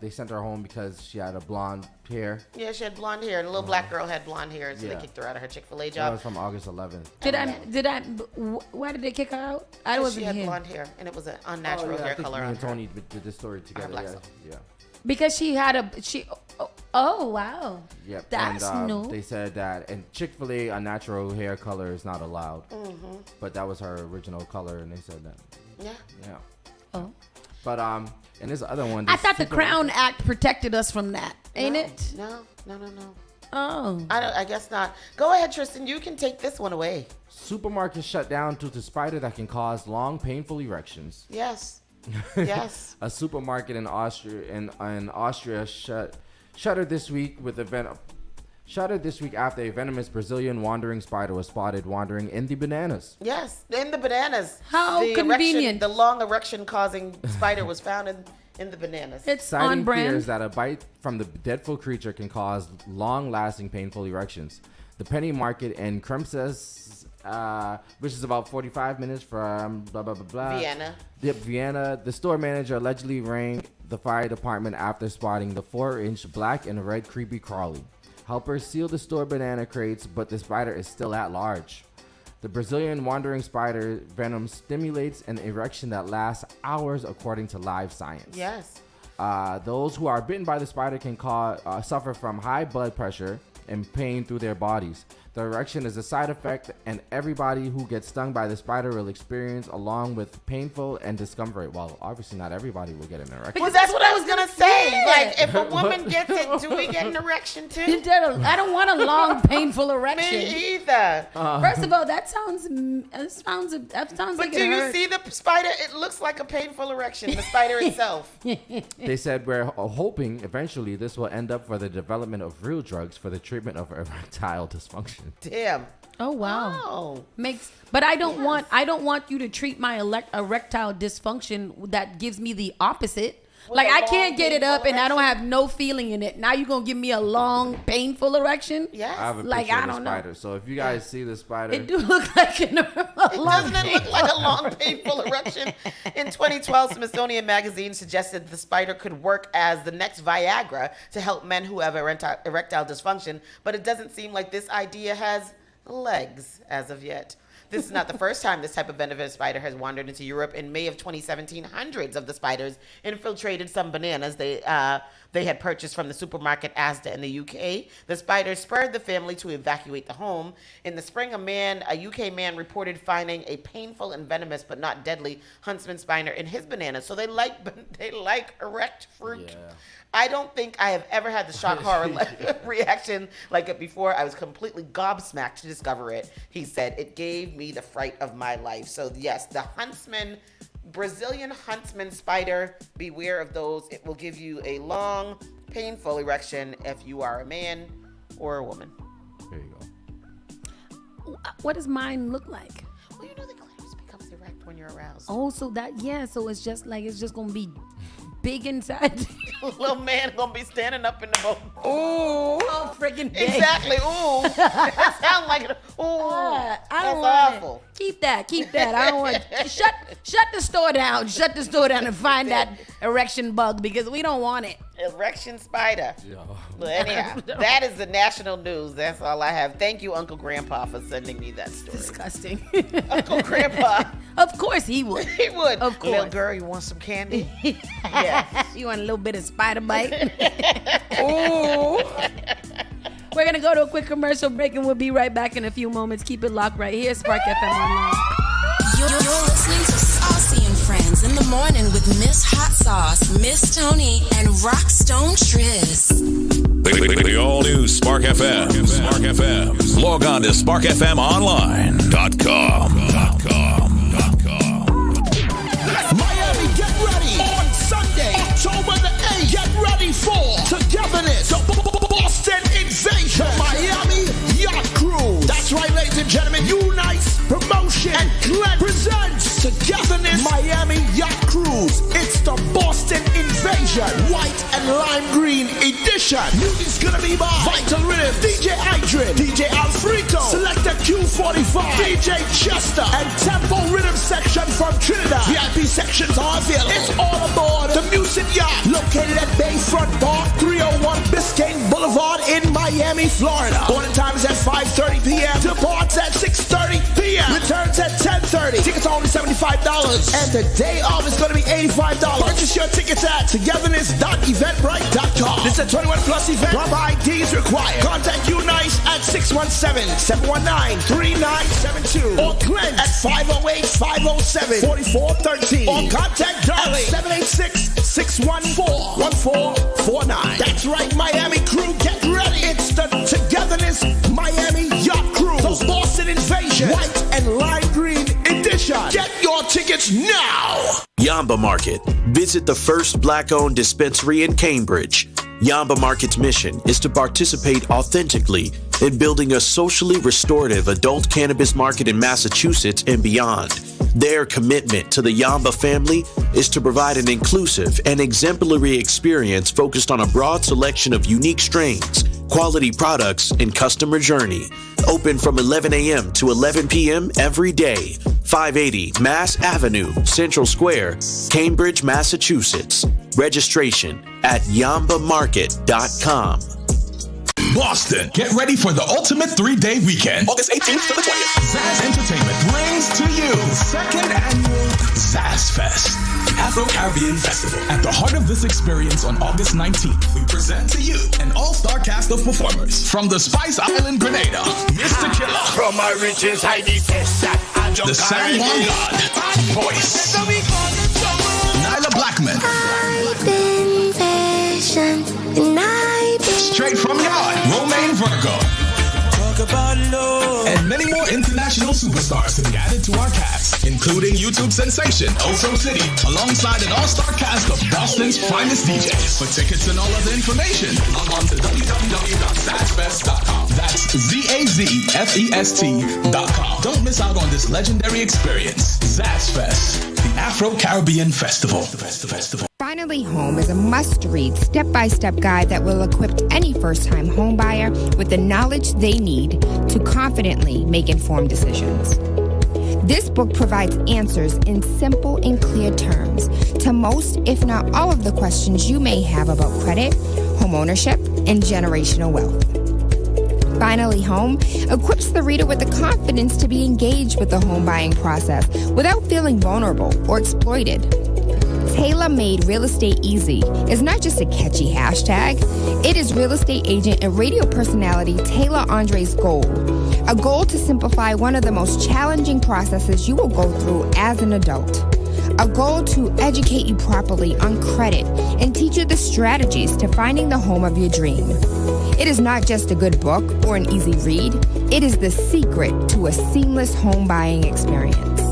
They sent her home because she had a blonde hair. Yeah, she had blonde hair, and a little black girl had blonde hair, so they kicked her out of her Chick-fil-A job. That was from August 11th. Why did they kick her out? She had blonde hair, and it was an unnatural hair color on her. Tony did this story together. Yeah. Because she had oh wow. Yep. That's new. They said that, and Chick-fil-A, a natural hair color is not allowed. But that was her original color, and they said that. Yeah. Oh. But and this other one. I thought the Crown Act protected us from that. Ain't it? No. Oh. I guess not. Go ahead, Tristan. You can take this one away. Supermarket shut down due to spider that can cause long, painful erections. Yes. A supermarket in Austria shuttered this week after a venomous Brazilian wandering spider was spotted wandering in the bananas. Yes, in the bananas. How convenient. The long erection causing spider was found in the bananas. It's on Citing brand. fears that a bite from the deadful creature can cause long-lasting painful erections. The penny market in Kremses, which is about 45 minutes from blah, blah, blah, blah. Vienna. The store manager allegedly rang the fire department after spotting the 4-inch black and red creepy crawly. Helpers sealed the store banana crates, but the spider is still at large. The Brazilian wandering spider venom stimulates an erection that lasts hours, according to Live Science. Yes. Those who are bitten by the spider can suffer from high blood pressure and pain through their bodies. The erection is a side effect, and everybody who gets stung by the spider will experience along with painful and discomfort. Well, obviously not everybody will get an erection. Well, that's what I was gonna say. Like, if a woman gets it, do we get an erection too? I don't want a long, painful erection. Me either. First of all, that sounds But like do it you hurts. see the spider? It looks like a painful erection. The spider itself. They said we're hoping eventually this will end up for the development of real drugs for the treatment of erectile dysfunction. Damn. Oh wow. Oh. But I don't want you to treat my erectile dysfunction that gives me the opposite. Like I can't get it up and I don't have no feeling in it. Now you're gonna give me a long, painful erection? Yes. I have a picture of the spider. So if you guys see the spider, It do look like a long, Doesn't it look like a long, painful erection? In 2012, Smithsonian Magazine suggested the spider could work as the next Viagra to help men who have erectile dysfunction, but it doesn't seem like this idea has legs as of yet. This is not the first time this type of venomous spider has wandered into Europe. In May of 2017, hundreds of the spiders infiltrated some bananas they had purchased from the supermarket Asda in the UK. The spiders spurred the family to evacuate the home. In the spring, a UK man reported finding a painful and venomous but not deadly huntsman spider in his bananas. So they like erect fruit. Yeah. I don't think I have ever had the shock horror reaction like it before. I was completely gobsmacked to discover it. He said, it gave me the fright of my life. So yes, the huntsman, Brazilian huntsman spider, beware of those. It will give you a long, painful erection if you are a man or a woman. There you go. What does mine look like? Well, you know the clitoris becomes erect when you're aroused. Oh, so it's just gonna be big inside. Little man gonna be standing up in the boat. Oh, freaking big. Exactly. Ooh. It sounds like it. Ooh. I That's don't want awful. it. Keep that. I don't want shut the store down. Shut the store down and find that erection bug because we don't want it. Erection spider. Well, anyhow, that is the national news. That's all I have. Thank you, Uncle Grandpa, for sending me that story. Disgusting. Uncle Grandpa. Of course he would. He would. Of course. Little girl, you want some candy? Yes. You want a little bit of spider bite? Ooh. We're going to go to a quick commercial break and we'll be right back in a few moments. Keep it locked right here. Spark FM Online. You're listening to Saucy and Friends in the morning with Miss Hot Sauce, Miss Tony, and Rockstone Triz. The all-new Spark FM. Spark FM. Log on to sparkfmonline.com. Miami, get ready on Sunday, October the 8th. Get ready for Togetherness, the Boston Invasion, Miami Yacht Cruise. That's right, ladies and gentlemen. Unice Promotion and Glenn presents Togetherness Miami Yacht Cruise. It's the Boston Invasion, white and lime green edition. Music's gonna be by Vital Rhythm, DJ Idrin, DJ Alfredo, Selector Q45, DJ Chester, and Tempo Rhythm section from Trinidad. VIP sections are available. It's all aboard the Music Yacht, located at Bayfront Park, 301 Biscayne Boulevard in Miami, Florida. Boarding time is at 5:30 p.m. Departs at 6:30 p.m. Returns at 10:30. Tickets are only $75. And the day of is going to be $85. Purchase your tickets at togetherness.eventbrite.com. This is a 21 plus event. Proper ID is required. Contact Unice at 617-719-3972 or Glenn at 508-507-4413 or contact Darling at 786-614-1449. That's right, Miami crew, get ready. It's the Togetherness Miami Yacht Cruise, the Boston Invasion, white and lime green edition. Get your tickets now. Yamba Market. Visit the first black-owned dispensary in Cambridge. Yamba Market's mission is to participate authentically in building a socially restorative adult cannabis market in Massachusetts and beyond. Their commitment to the Yamba family is to provide an inclusive and exemplary experience focused on a broad selection of unique strains, quality products, and customer journey. Open from 11 a.m. to 11 p.m. every day. 580 Mass Avenue, Central Square, Cambridge, Massachusetts. Registration at yambamarket.com. Boston, get ready for the ultimate 3-day weekend, August 18th to the 20th. Zaz Entertainment brings to you second annual Zaz Fest, Afro-Caribbean Festival. At the heart of this experience on August 19th, we present to you an all-star cast of performers from the Spice Island Grenada, Mr. Killer, From my riches, I detest that. the San Juan God, Voice, Nyla Blackman, straight from Yard, Romaine Virgo, and many more international superstars to be added to our cast, including YouTube sensation Oso City, alongside an all-star cast of Boston's finest DJs. For tickets and all other information, log on to www.zazfest.com. That's ZAZFEST.com. Don't miss out on this legendary experience. Zaz Fest, the Afro-Caribbean Festival. Finally Home is a must-read, step-by-step guide that will equip any first-time home buyer with the knowledge they need to confidently make informed decisions. This book provides answers in simple and clear terms to most, if not all, of the questions you may have about credit, home ownership, and generational wealth. Finally Home equips the reader with the confidence to be engaged with the home buying process without feeling vulnerable or exploited. Tailor-made Real Estate Easy is not just a catchy hashtag. It is real estate agent and radio personality Taylor Andre's goal. A goal to simplify one of the most challenging processes you will go through as an adult. A goal to educate you properly on credit and teach you the strategies to finding the home of your dream. It is not just a good book or an easy read. It is the secret to a seamless home buying experience.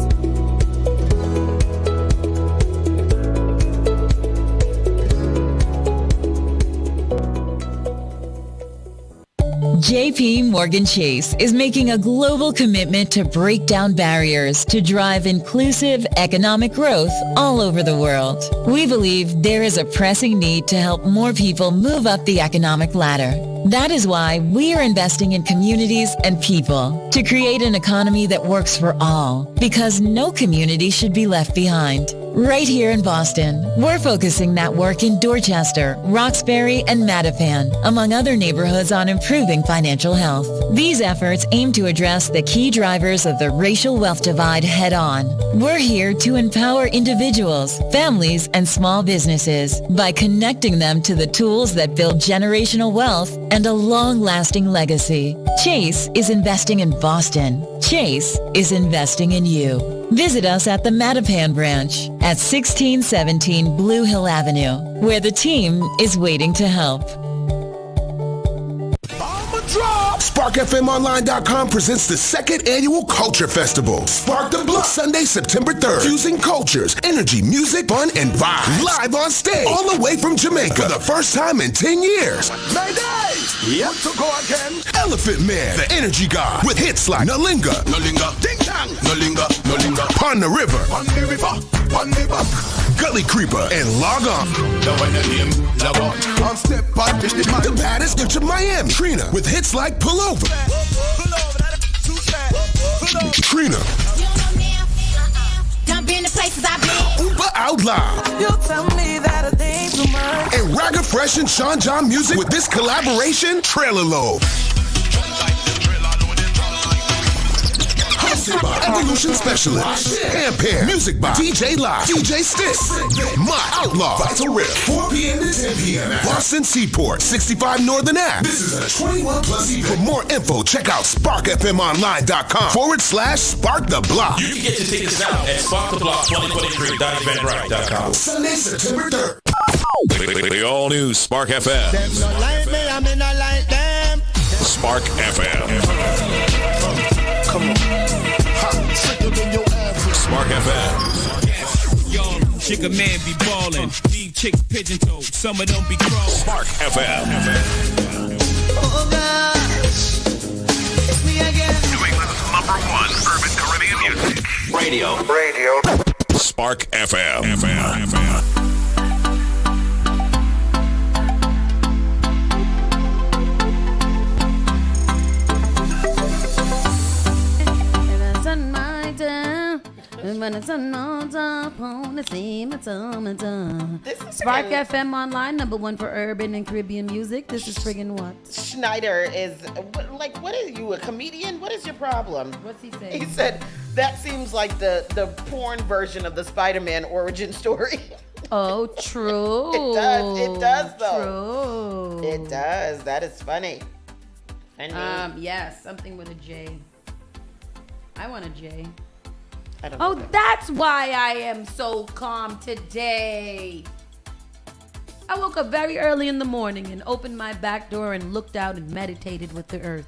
JP Morgan Chase is making a global commitment to break down barriers to drive inclusive economic growth all over the world. We believe there is a pressing need to help more people move up the economic ladder. That is why we are investing in communities and people to create an economy that works for all, because no community should be left behind. Right here in Boston, we're focusing that work in Dorchester, Roxbury, and Mattapan, among other neighborhoods, on improving financial health. These efforts aim to address the key drivers of the racial wealth divide head-on. We're here to empower individuals, families, and small businesses by connecting them to the tools that build generational wealth and a long-lasting legacy. Chase is investing in Boston. Chase is investing in you. Visit us at the Mattapan branch at 1617 Blue Hill Avenue, where the team is waiting to help. SparkFMOnline.com presents the second annual Culture Festival. Spark the Block, Sunday, September 3rd. Fusing cultures, energy, music, fun, and vibes. Live on stage, all the way from Jamaica. For the first time in 10 years. Mayday! Yep. To go again. Elephant Man, the energy god, with hits like Nalinga, Ding Dong, Nalinga, Pon the River, Pon the River, Gully Creeper, and Log On. On step by the baddest bitch of Miami, Trina, with hits like Pull Over. Trina. Dump in the places I've been. Uber Out Loud. You tell me that a thing's too much. And Ragga Fresh and Sean John Music with this collaboration, Trailer Load. Hosted by Evolution Specialist, Ampere, music by DJ Live, DJ Stick, My Outlaw, Vital Rip, 4 p.m. to 10 p.m. Boston Seaport, 65 Northern Ave. This is a 21+ event. For more info, check out SparkFMOnline.com/Spark the Block. You can get your tickets now at SparkTheBlock2023.eventbrite.com. Sunday, September 3rd. The all-new Spark FM. Them not like me, I mean not like them. Spark FM. Come on. Spark FM. Young chick a man be ballin'. These chicks pigeon toed. Some of them be crawling. Spark FM. Oh gosh, it's me again. New England's #1 urban Caribbean music. Radio. Spark FM. Spark FM Online, #1 for urban and Caribbean music. This is friggin' what? Schneider is, what is you, a comedian? What is your problem? What's he saying? He said, that seems like the porn version of the Spider-Man origin story. Oh, true. It does though. True. It does. That is funny. Yes, something with a J. I want a J. I don't know. Oh, that's why I am so calm today. I woke up very early in the morning and opened my back door and looked out and meditated with the earth.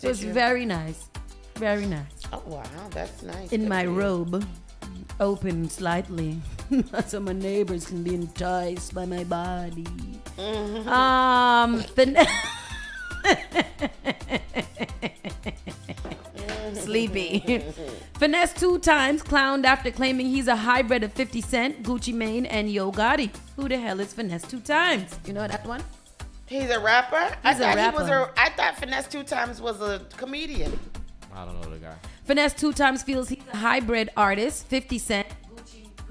It was very nice. Very nice. Oh, wow. That's nice. In my robe, open slightly, so my neighbors can be enticed by my body. Sleepy. Finesse 2 times clowned after claiming he's a hybrid of 50 Cent, Gucci Mane, and Yo Gotti. Who the hell is Finesse 2 times? You know that one? He's a rapper? He's a rapper. I thought Finesse 2 times was a comedian. I don't know the guy. Finesse 2 times feels he's a hybrid artist, 50 Cent,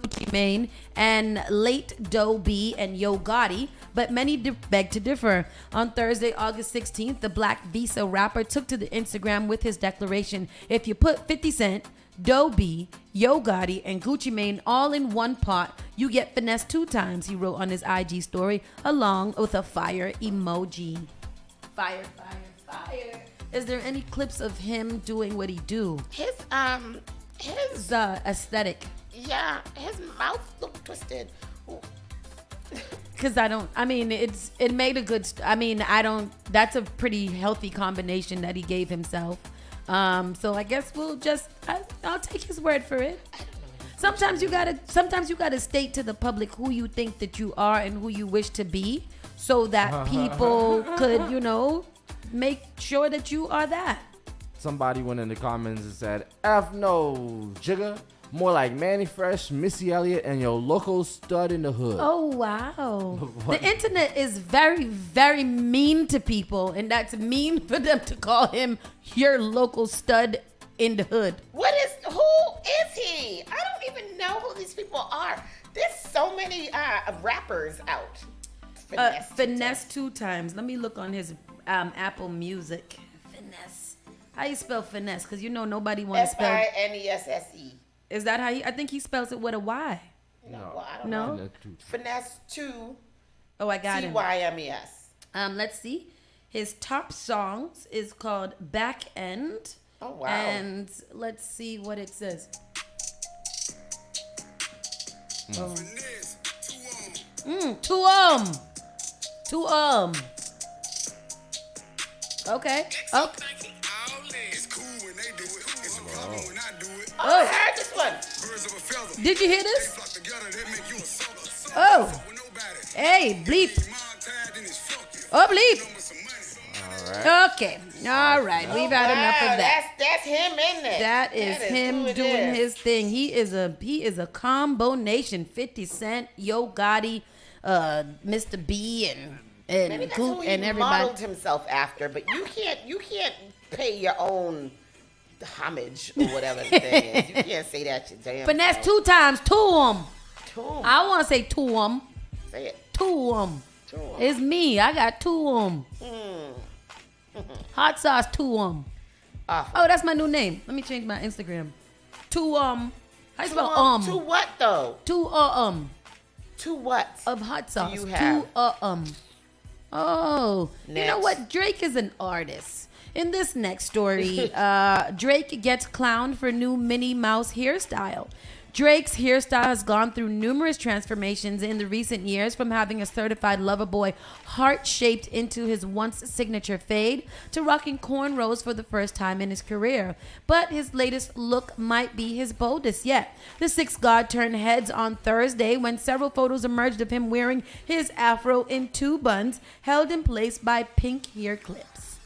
Gucci Mane, and late Doe B and Yo Gotti, but many beg to differ. On Thursday, August 16th, the Black Visa rapper took to the Instagram with his declaration: if you put 50 Cent, Doe B, Yo Gotti, and Gucci Mane all in one pot, you get Finesse 2 times, he wrote on his IG story, along with a fire emoji. Fire, fire, fire. Is there any clips of him doing what he do? His aesthetic. Yeah, his mouth looked twisted. Cause it made a good. That's a pretty healthy combination that he gave himself. So I guess I'll take his word for it. Sometimes you gotta state to the public who you think that you are and who you wish to be, so that people could, make sure that you are that. Somebody went in the comments and said, F no, jigga. More like Manny Fresh, Missy Elliott, and your local stud in the hood. Oh, wow. The internet is very, very mean to people, and that's mean for them to call him your local stud in the hood. Who is he? I don't even know who these people are. There's so many rappers out. Finesse 2 times. Let me look on his Apple Music. Finesse. How you spell finesse? Because nobody wants to spell. Finesse. Is that how I think he spells it with a Y. No, I don't know. Finesse 2. Oh, I got him. Tymes. Let's see. His top songs is called Back End. Oh, wow. And let's see what it says. Two Okay. Oh. I heard this one. Did you hear this? Oh. Hey, bleep. Oh, bleep. All right. Okay. All right. We've had enough of that. That's him in there. That is him doing his thing. He is a combo nation. 50 Cent, Yo Gotti, Mr. B, and Coop and everybody. Modeled himself after, but you can't pay your own homage or whatever the thing is. You can't say that your damn Finesse self. 2 times to him. To him. I want to say to him. Say it. To him. It's me. I got to him. Hot sauce to him. Oh, that's my new name. Let me change my Instagram. To how you spell To what though? To what? Of hot sauce. Do you have? Oh, next. You know what? Drake is an artist. In this next story, Drake gets clowned for new Minnie Mouse hairstyle. Drake's hairstyle has gone through numerous transformations in the recent years, from having a certified lover boy heart shaped into his once signature fade to rocking cornrows for the first time in his career. But his latest look might be his boldest yet. The Sixth God turned heads on Thursday when several photos emerged of him wearing his afro in 2 buns held in place by pink hair clips.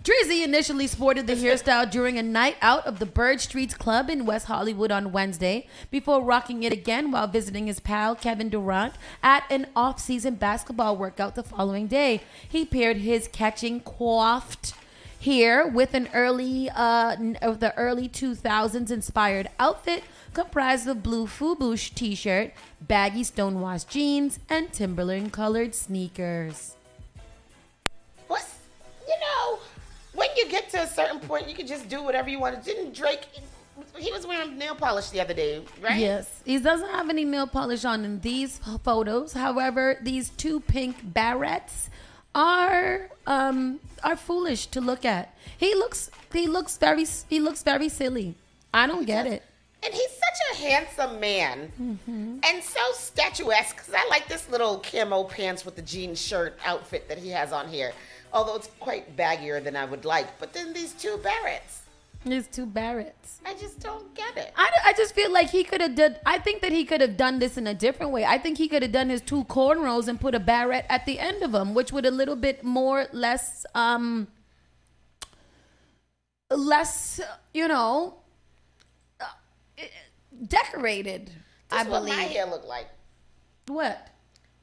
Drizzy initially sported the hairstyle during a night out of the Bird Streets Club in West Hollywood on Wednesday, before rocking it again while visiting his pal Kevin Durant at an off-season basketball workout the following day. He paired his catching coiffed hair with an early 2000s inspired outfit comprised of blue FUBU t-shirt, baggy stonewashed jeans, and Timberland colored sneakers. When you get to a certain point, you can just do whatever you want. Didn't Drake, he was wearing nail polish the other day, right? Yes. He doesn't have any nail polish on in these photos. However, these two pink barrettes are foolish to look at. He looks very silly. I don't get it. And he's such a handsome man and so statuesque, because I like this little camo pants with the jean shirt outfit that he has on here. Although it's quite baggier than I would like. But then these two barrettes. These two barrettes. I just don't get it. I just feel like he could have done, I think that he could have done this in a different way. I think he could have done his two cornrows and put a barrette at the end of them, which would a little bit less, decorated. That's I believe. what my hair look like. What?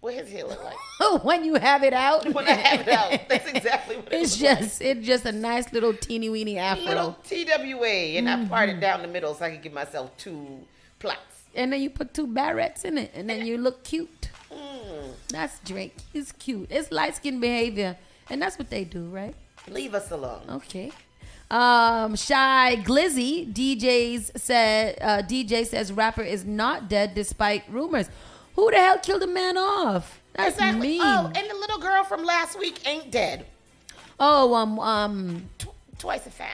What his hair look like? When you have it out. When I have it out. That's exactly what it's just like. It's just a nice little teeny weeny afro. Little TWA, and I part it down the middle so I can give myself two plots. And then you put two barrettes in it, and then you look cute. That's Drake. He's cute. It's light skin behavior, and that's what they do, right? Leave us alone. Okay. Shy Glizzy DJ says rapper is not dead despite rumors. Who the hell killed a man off? That's exactly. mean. Oh, and the little girl from last week ain't dead. Oh, twice a foul.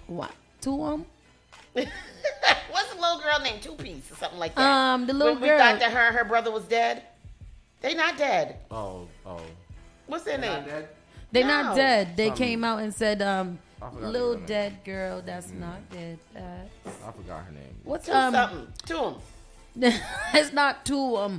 What? Two What's the little girl named Two Piece or something like that? The little when girl. we thought that her and her brother was dead. They not dead. Oh. What's their name? Not dead? They not dead. They Something. came out and said, little her dead girl that's not dead. I forgot her name. What's something? To him. It's not to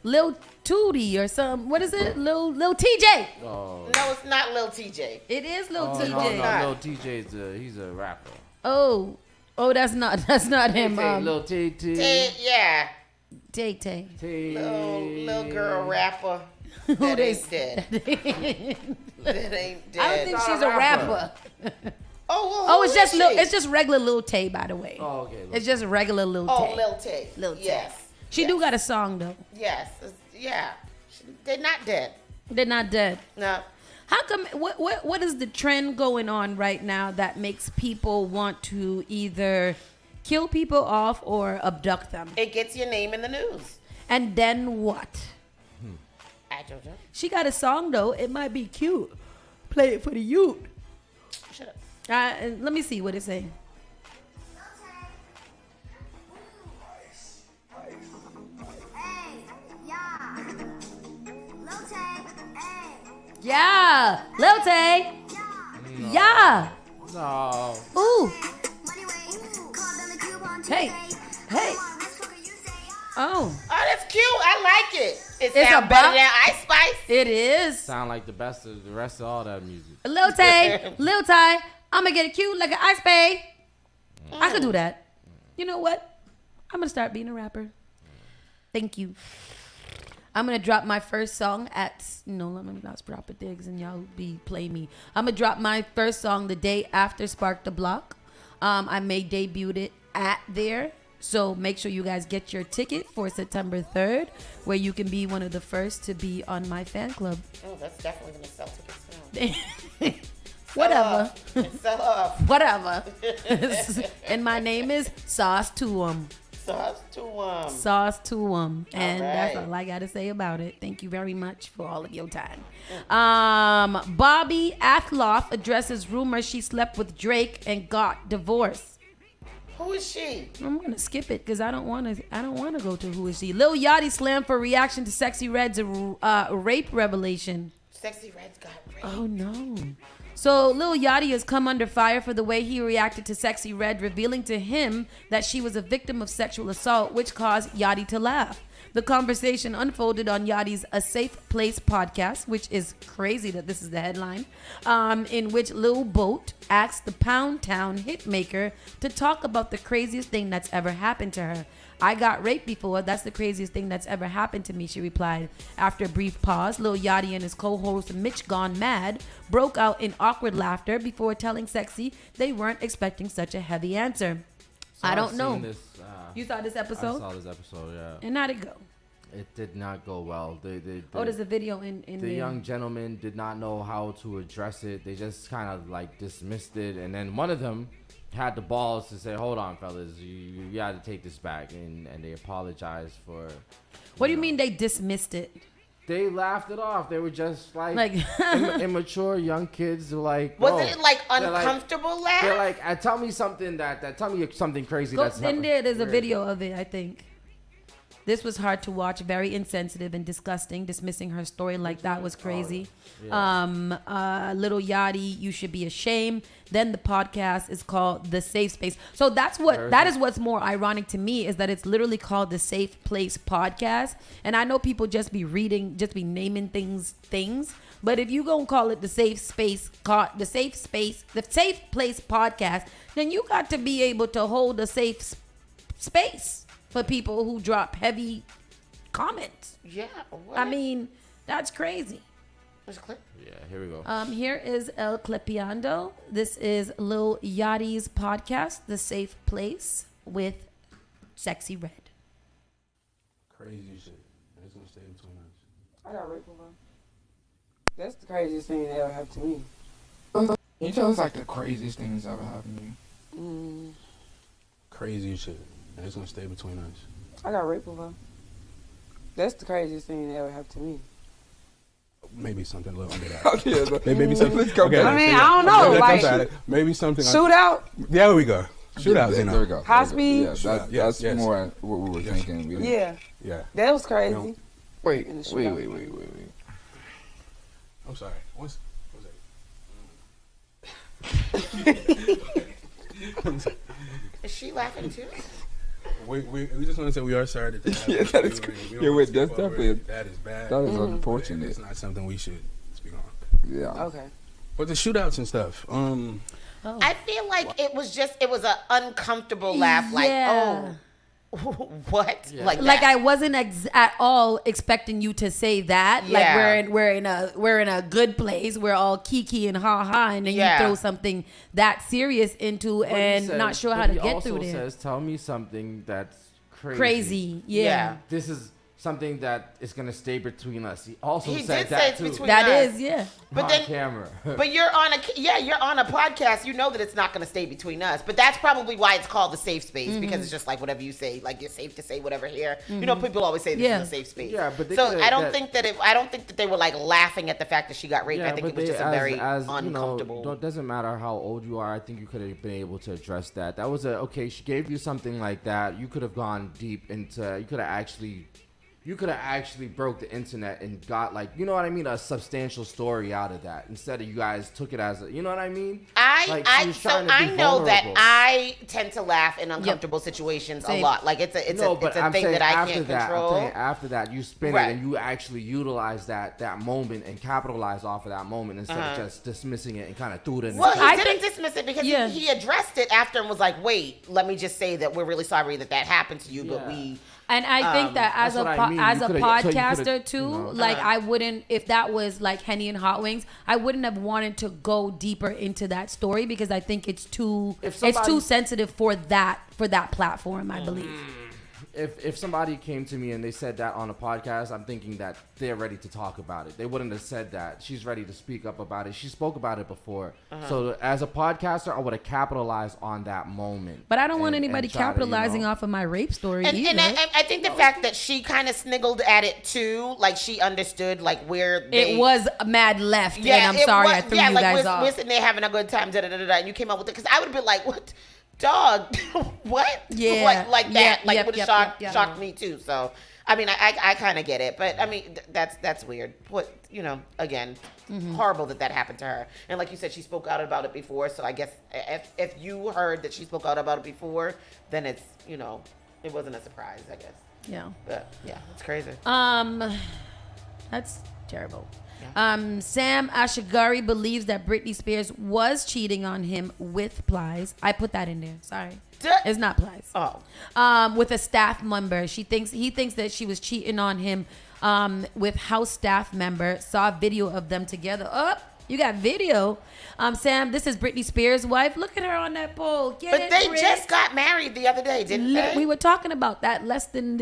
Lil Tootie or some. What is it? Lil TJ. Oh. No, it's not Lil TJ. It is Lil TJ. No, Lil TJ's he's a rapper. Oh, that's not him. Lil T. Yeah. Tay Tay. Little girl rapper. Who that they ain't dead. That ain't dead. I don't think she's a rapper. It's just regular Lil Tay, by the way. Oh, okay. It's just regular Lil Tay. Oh, Lil Tay. Yes. She do got a song though. Yes. Yeah. They're not dead. They're not dead. No. How come? What is the trend going on right now that makes people want to either kill people off or abduct them? It gets your name in the news. And then what? I don't know. She got a song though. It might be cute. Play it for the youth. Shut up. Let me see what it say. Yeah, Lil Tay. Yeah. No. Ooh. Hey. Oh. Oh, that's cute. I like it. It It's sounds a better bop. than Ice Spice. It is. Sound like the best of the rest of all that music. Lil Tay, I'ma get it cute like an ice bay. I could do that. You know what? I'm gonna start being a rapper. Thank you. I'm gonna drop my first song let me not drop it digs and y'all play me. I'm gonna drop my first song the day after Spark the Block. I may debut it at there. So make sure you guys get your ticket for September 3rd, where you can be one of the first to be on my fan club. Oh, that's definitely going to sell tickets now. Whatever. Sell off. Whatever. And my name is Sauce to 'em. Sauce to 'em. Sauce to 'em. And that's right. all I got to say about it. Thank you very much for all of your time. Bobby Athloff addresses rumors she slept with Drake and got divorced. Who is she? I'm gonna skip it because I don't want to go to who is she. Lil Yachty slammed for reaction to Sexy Red's rape revelation. Sexy Red's got raped. Oh no. So Lil Yachty has come under fire for the way he reacted to Sexy Red revealing to him that she was a victim of sexual assault, which caused Yachty to laugh. The conversation unfolded on Yachty's A Safe Place podcast, which is crazy that this is the headline, in which Lil Boat asked the Pound Town hitmaker to talk about the craziest thing that's ever happened to her. I got raped before. That's the craziest thing that's ever happened to me, she replied. After a brief pause, Lil Yachty and his co-host Mitch Gone Mad broke out in awkward laughter before telling Sexy they weren't expecting such a heavy answer. So I don't know. This, you saw this episode? I saw this episode, yeah. And how'd it go? It did not go well. There's a video in the young gentleman did not know how to address it. They just kind of like dismissed it, and then one of them had the balls to say, "Hold on, fellas, you got to take this back," and they apologized for. What do you mean they dismissed it? They laughed it off. They were just like immature young kids. Like, wasn't it like uncomfortable laugh? They're like, tell me something tell me something crazy. That's in there's a video of it, I think. This was hard to watch, very insensitive and disgusting. Dismissing her story like that was crazy. Little Yachty, you should be ashamed. Then the podcast is called The Safe Space. So that is what's more ironic to me, is that it's literally called The Safe Place Podcast. And I know people just be naming things. But if you gonna call it the Safe Place Podcast, then you got to be able to hold a safe space for people who drop heavy comments. Yeah. What? I mean, that's crazy. There's a clip? Yeah, here we go. Here is El Clipiando. This is Lil Yachty's podcast, The Safe Place, with Sexy Red. Crazy shit. It's gonna stay between us. I got raped before. That's the craziest thing that ever happened to me. Can you tell us like the craziest thing that's ever happened to you? Crazy shit. And it's gonna stay between us. I got raped before. That's the craziest thing that ever happened to me. Maybe something a little under that. Okay, maybe something. Okay, I mean, I don't know. Maybe something. Shootout? Yeah, there we go. Shootouts, there we go. High speed? Yeah, that's more what we were thinking. Yeah. That was crazy. Wait. I'm sorry. What's that? Is she laughing too? We just want to say we are sorry that yeah, that is crazy. Wait, that's definitely that is bad. That is unfortunate. It's not something we should speak on. Yeah. Okay. But the shootouts and stuff. I feel like it was an uncomfortable laugh. Like, what? Yeah. Like I wasn't at all expecting you to say that. Yeah. Like we're in a good place. We're all kiki and ha ha, and then you throw something that serious into not sure how to get through there. He also says, "Tell me something that's crazy." Crazy, yeah. This is something that is gonna stay between us. He also He said did that say it's too. between That us. is, yeah. But on then, camera. but you're on a podcast. You know that it's not going to stay between us. But that's probably why it's called the safe space, because it's just like whatever you say, like you're safe to say whatever here. You know, people always say this is a safe space. Yeah, but I don't think that they were like laughing at the fact that she got raped. I think it was just a very uncomfortable. You know, it doesn't matter how old you are. I think you could have been able to address that. That was she gave you something like that. You could have gone deep into. You could have actually broke the internet and got a substantial story out of that, instead of you guys took it as a, you know what I mean? I know that I tend to laugh in uncomfortable situations a lot. Like it's a thing that I can't control. I'm saying after that, you spin it and you actually utilize that moment and capitalize off of that moment instead of just dismissing it and kind of threw it in. Well, he didn't dismiss it because he addressed it after and was like, "Wait, let me just say that we're really sorry that happened to you, but we." And I think that as a podcaster too, I wouldn't, if that was like Henny and Hot Wings, I wouldn't have wanted to go deeper into that story because I think it's too sensitive for that platform, I believe. If somebody came to me and they said that on a podcast, I'm thinking that they're ready to talk about it. They wouldn't have said that. She's ready to speak up about it. She spoke about it before. So as a podcaster, I would have capitalized on that moment. But I don't want anybody capitalizing off of my rape story either. And I think the fact that she kind of sniggled at it too, like she understood like where it was mad left. Yeah, and I'm sorry I threw you guys off. We're sitting there having a good time, and you came up with it. Because I would have been like, what? Dog, what? Yeah, like that. It would have shocked me too. So, I mean, I kind of get it, but I mean, that's weird. Again, horrible that happened to her. And like you said, she spoke out about it before. So I guess if you heard that she spoke out about it before, then it's it wasn't a surprise, I guess. Yeah. But yeah, it's crazy. That's terrible. Sam Ashigari believes that Britney Spears was cheating on him with Plies. I put that in there. Sorry. It's not Plies. Oh. With a staff member. He thinks that she was cheating on him with house staff member. Saw a video of them together. You got video. Sam, this is Britney Spears' wife. Look at her on that pole. But they just got married the other day, didn't they? We were talking about that in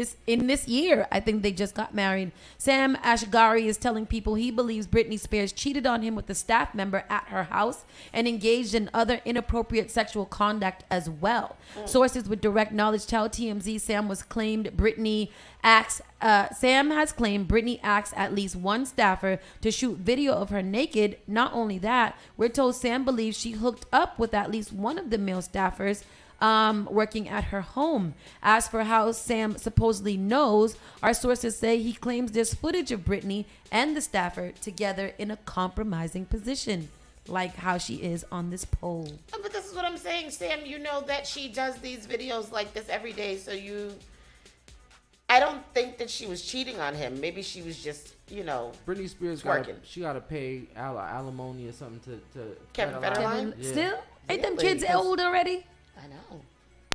this year. I think they just got married. Sam Ashgari is telling people he believes Britney Spears cheated on him with a staff member at her house and engaged in other inappropriate sexual conduct as well. Sources with direct knowledge tell TMZ Sam has claimed Britney asked at least one staffer to shoot video of her naked. Not only that, we're told Sam believes she hooked up with at least one of the male staffers working at her home. As for how Sam supposedly knows, our sources say he claims there's footage of Britney and the staffer together in a compromising position, like how she is on this pole. But this is what I'm saying, Sam. You know that she does these videos like this every day, so I don't think that she was cheating on him. Maybe she was just, Britney Spears got to pay alimony or something to Kevin Federline. Yeah. Still? Ain't them kids old already? I know.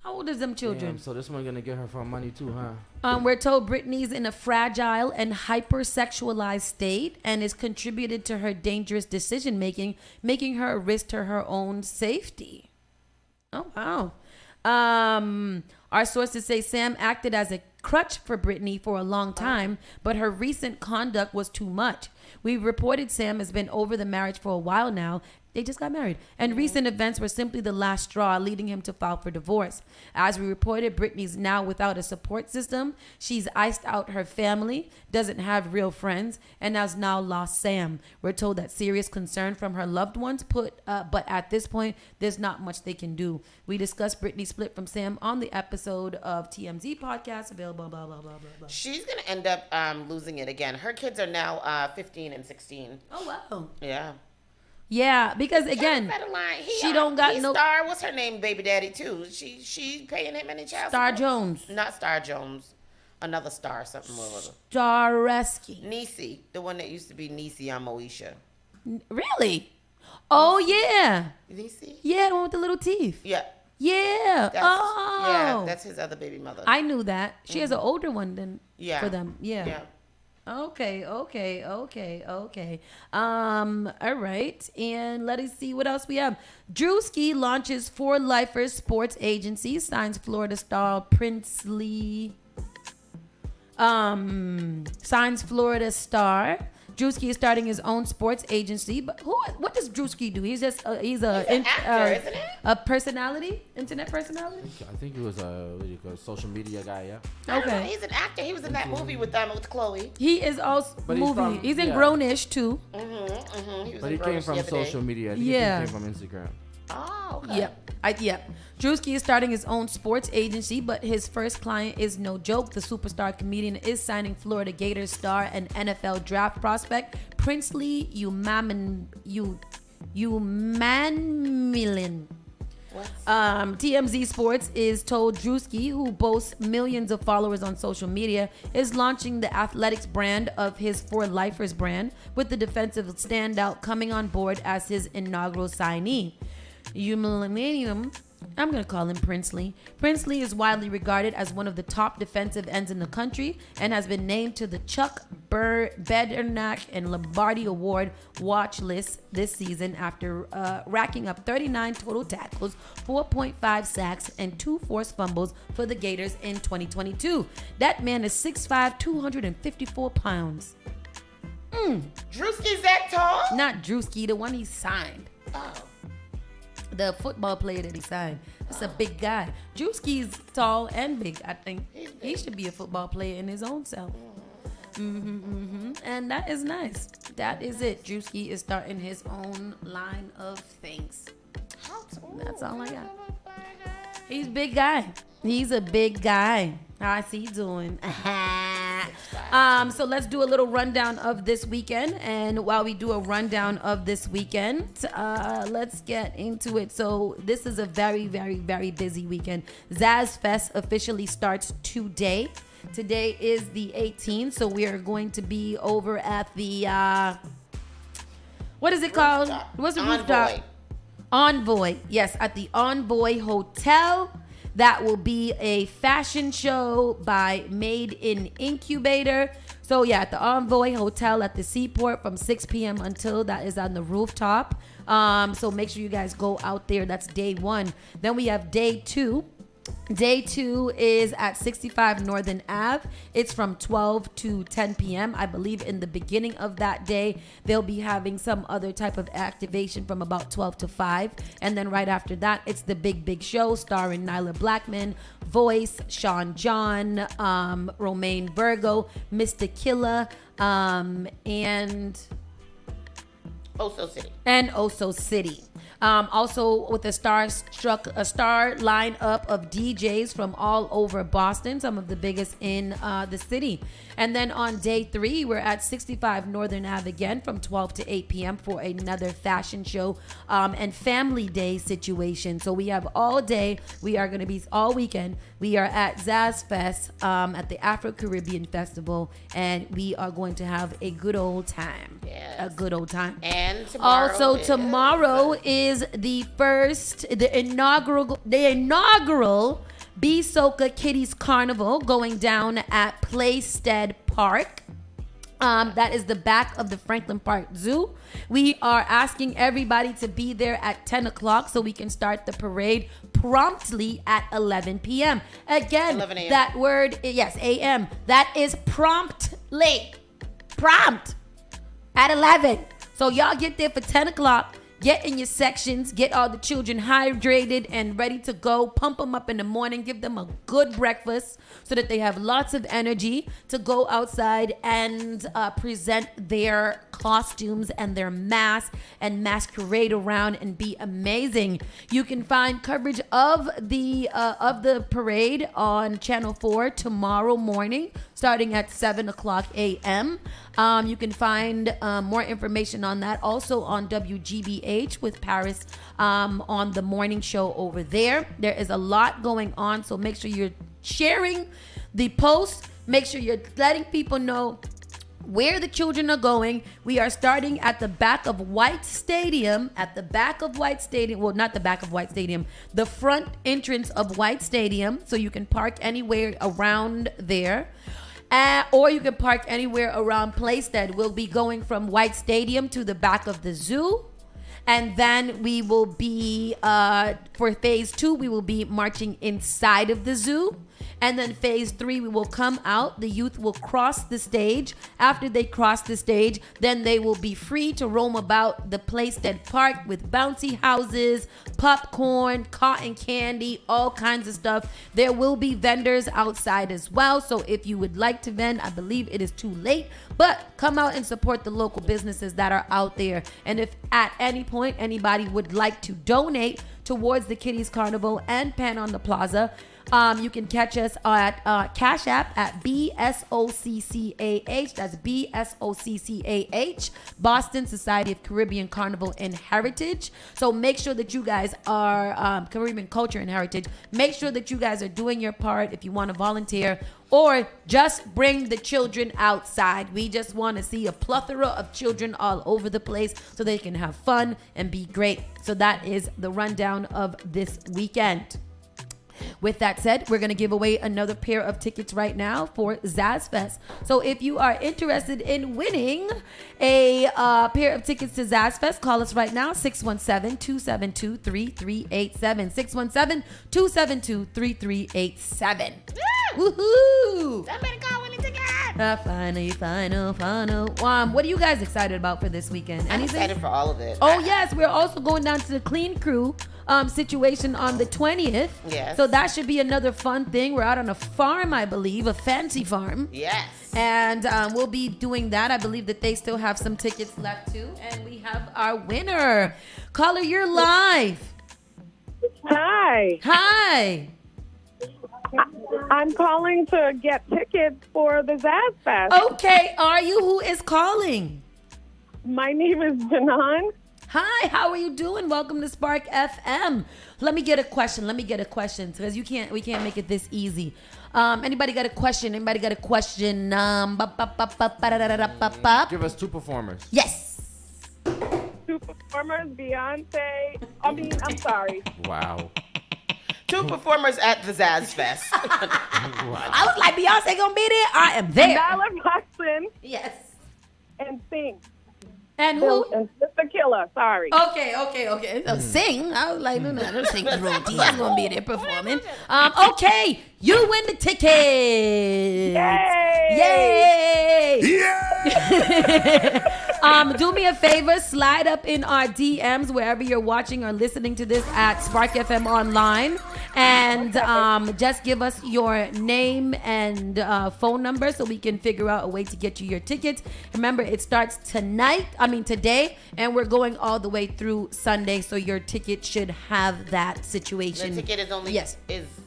How old is them children? Damn, so this one gonna get her for money too, huh? We're told Britney's in a fragile and hypersexualized state and is contributed to her dangerous decision making her a risk to her own safety. Oh wow. Our sources say Sam acted as a crutch for Britney for a long time, but her recent conduct was too much. We reported Sam has been over the marriage for a while now. They just got married. And recent events were simply the last straw, leading him to file for divorce. As we reported, Britney's now without a support system. She's iced out her family, doesn't have real friends, and has now lost Sam. We're told that serious concern from her loved ones but at this point, there's not much they can do. We discussed Britney's split from Sam on the episode of TMZ podcast, available, blah, blah, blah, blah, blah. She's going to end up losing it again. Her kids are now 15 and 16. Oh, wow. Yeah. Yeah, because again, she don't got no. Star, what's her name? Baby daddy too. She paying him any child Star support? Jones. Not Star Jones. Another Star, something more. Stareski. Niecy, the one that used to be Niecy on Moesha. Really? Oh yeah. Niecy? Yeah, the one with the little teeth. Yeah. Yeah. Yeah, that's his other baby mother. I knew that. She has an older one than for them. Yeah. Okay. All right. And let us see what else we have. Drewski launches 4 Lifers Sports Agency, signs Florida star Princely. Signs Florida star. Drewski is starting his own sports agency, but what does Drewski do? He's just he's an actor, isn't it? A personality, internet personality. I think he was a social media guy. Yeah. Okay. He's an actor. He was in that movie with Chloe. He is also He's in Grownish too. But he came from social media. I think he came from Instagram. Oh, okay. Yep. Drewski is starting his own sports agency, but his first client is no joke. The superstar comedian is signing Florida Gators star and NFL draft prospect Princely Umanmielen. TMZ Sports is told Drewski, who boasts millions of followers on social media, is launching the athletics brand of his 4 Lifers brand, with the defensive standout coming on board as his inaugural signee. I'm going to call him Princely. Princely is widely regarded as one of the top defensive ends in the country and has been named to the Chuck Bednarik and Lombardi Award watch list this season after racking up 39 total tackles, 4.5 sacks, and 2 forced fumbles for the Gators in 2022. That man is 6'5", 254 pounds. Drewski's that tall? Not Drewski, the one he signed. Oh. The football player that he signed. That's a big guy. Drewski's tall and big, I think. He should be a football player in his own self. And that is nice. That is it. Drewski is starting his own line of things. That's all I got. He's a big guy. He's a big guy. How's he doing? So let's do a little rundown of this weekend. And while we do a rundown of this weekend, let's get into it. So this is a very, very, very busy weekend. Zaz Fest officially starts today. Today is the 18th, so we are going to be over at the, what is it called? What's the rooftop? Envoy. Yes, at the Envoy Hotel. That will be a fashion show by Made in Incubator. So yeah, at the Envoy Hotel at the Seaport from 6 p.m. until that is on the rooftop. So make sure you guys go out there. That's day one. Then we have day two. Day two is at 65 Northern Ave. It's from 12 to 10 p.m. I believe in the beginning of that day, they'll be having some other type of activation from about 12 to 5. And then right after that, it's the big show starring Nyla Blackman, Voice, Sean John, Romaine Virgo, Mr. Killa, and Oso City. And Oso City. Also with a star lineup of DJs from all over Boston, some of the biggest in the city. And then on day three, we're at 65 Northern Ave again from 12 to 8 p.m. for another fashion show and family day situation. So we have all day. We are going to be all weekend. We are at Zaz Fest at the Afro-Caribbean Festival, and we are going to have a good old time. Yes. A good old time. And tomorrow is the inaugural Be Soca Kitties Carnival going down at Playstead Park. That is the back of the Franklin Park Zoo. We are asking everybody to be there at 10 o'clock so we can start the parade promptly at 11 p.m. Again, 11 a.m. that word, yes, a.m. That is promptly. Prompt at 11. So y'all get there for 10 o'clock. Get in your sections, get all the children hydrated and ready to go. Pump them up in the morning, give them a good breakfast so that they have lots of energy to go outside and present their costumes and their masks and masquerade around and be amazing. You can find coverage of the parade on Channel 4 tomorrow morning, starting at 7 o'clock a.m. You can find more information on that also on WGBH with Paris on the morning show over there. There is a lot going on, so make sure you're sharing the post. Make sure you're letting people know where the children are going. We are starting at the back of White Stadium. Well, not the back of White Stadium, the front entrance of White Stadium, so you can park anywhere around there. Or you can park anywhere around Playstead. We'll be going from White Stadium to the back of the zoo. And then we will be, for phase 2, we will be marching inside of the zoo. And then phase 3, we will come out. The youth will cross the stage. After they cross the stage, then they will be free to roam about the Playstead Park with bouncy houses, popcorn, cotton candy, all kinds of stuff. There will be vendors outside as well. So if you would like to vend, I believe it is too late, but come out and support the local businesses that are out there. And if at any point anybody would like to donate towards the Kitties Carnival and Pan on the Plaza, you can catch us at Cash App at BSOCCAH. That's BSOCCAH, Boston Society of Caribbean Carnival and Heritage. So make sure that you guys are Caribbean Culture and Heritage. Make sure that you guys are doing your part if you want to volunteer, or just bring the children outside. We just want to see a plethora of children all over the place so they can have fun and be great. So that is the rundown of this weekend. With that said, we're going to give away another pair of tickets right now for Zaz Fest. So if you are interested in winning a pair of tickets to Zaz Fest, call us right now, 617-272-3387. 617-272-3387. Woohoo! Somebody call winning ticket. Final. What are you guys excited about for this weekend? I'm excited for all of it. Oh, yes. We're also going down to the Clean Crew situation on the 20th. Yes. So that should be another fun thing. We're out on a farm, I believe, a fancy farm. Yes. And we'll be doing that. I believe that they still have some tickets left too. And we have our winner. Caller, you're live. Hi. I'm calling to get tickets for the Zazz Fest. Okay, are you? Who is calling? My name is Janan. Hi, how are you doing? Welcome to Spark FM. Let me get a question because we can't make it this easy. Anybody got a question? Give us two performers. Yes. Two performers, Beyonce. I'm sorry. Wow. Two performers at the Zazz Fest. I was like, Beyonce gonna be there? I am there. Nyla Ruxpin. Yes. And Sing. And who? And Sister Killer. Sorry. Okay. Sing. I was like, no, don't sing the royalties. He's gonna be there performing. Okay, you win the ticket. Yay! Do me a favor, slide up in our DMs wherever you're watching or listening to this at Spark FM Online, and just give us your name and phone number so we can figure out a way to get you your tickets. Remember, it starts today, and we're going all the way through Sunday, so your ticket should have that situation. The ticket is only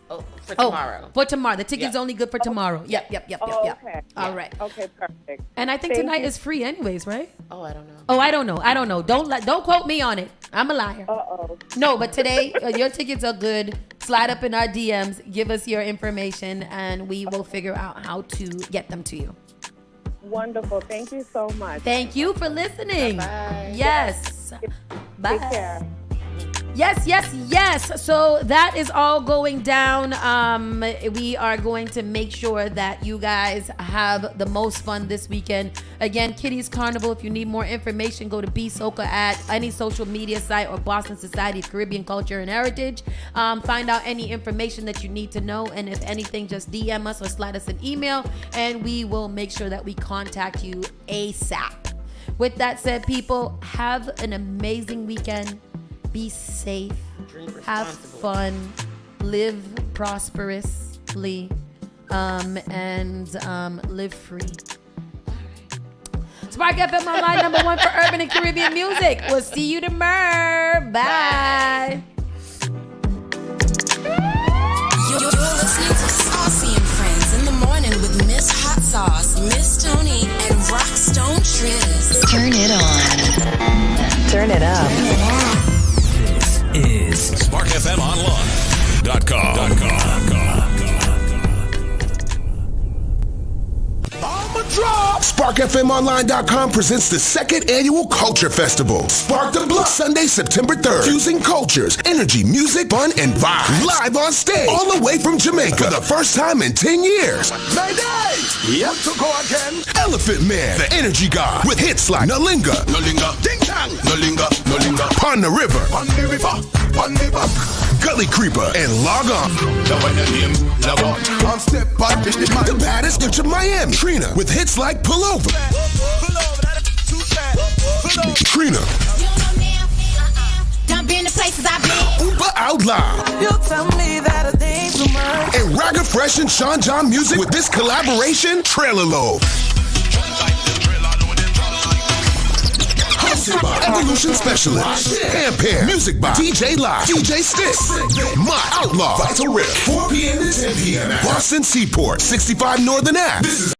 for Oh, tomorrow. for tomorrow. The ticket's only good for tomorrow. Yep. Okay. All right. Okay, perfect. And I think Thank tonight you. is free anyways, right? Oh, I don't know. Oh, I don't know. Don't quote me on it. I'm a liar. Uh-oh. No, but today your tickets are good. Slide up in our DMs, give us your information, and we will figure out how to get them to you. Wonderful. Thank you so much. Thank you for listening. Bye-bye. Yes. Bye. Take care. Yes. So that is all going down. We are going to make sure that you guys have the most fun this weekend. Again, Kitty's Carnival. If you need more information, go to BSOCA at any social media site or Boston Society of Caribbean Culture and Heritage. Find out any information that you need to know. And if anything, just DM us or slide us an email, and we will make sure that we contact you ASAP. With that said, people, have an amazing weekend. Be safe, have fun, live prosperously, and live free. Spark FM Online, #1 for urban and Caribbean music. We'll see you tomorrow. Bye. You're listening to Saucy and Friends in the morning with Miss Hot Sauce, Miss Tony, and Rockstone Triz. Turn it on. Turn it up. Is SparkFMOnline.com. SparkFMOnline.com presents the second annual Culture Festival. Spark the Block, Sunday, September 3rd. Fusing cultures, energy, music, fun, and vibes. Live on stage, all the way from Jamaica for the first time in 10 years. Mayday! Yep, to go again. Elephant Man, the energy god, with hits like Nalinga, Ding Dang, Nalinga. Pon the River, On the river, on the back. Gully Creeper, and Log On. On step back, The baddest bitch of Miami, Trina, with hits like Pull Over. Trina. Done been to places I've been. Uber Out Loud. You tell me that I think too much. And Raga Fresh and Sean John Music with this collaboration, Trailer Load. Hosted by Evolution Specialist, Ampere, music by DJ Live, DJ Stick, My Outlaw, Vital Rip, 4 p.m. to 10 p.m. Boston Seaport, 65 Northern Ave. This is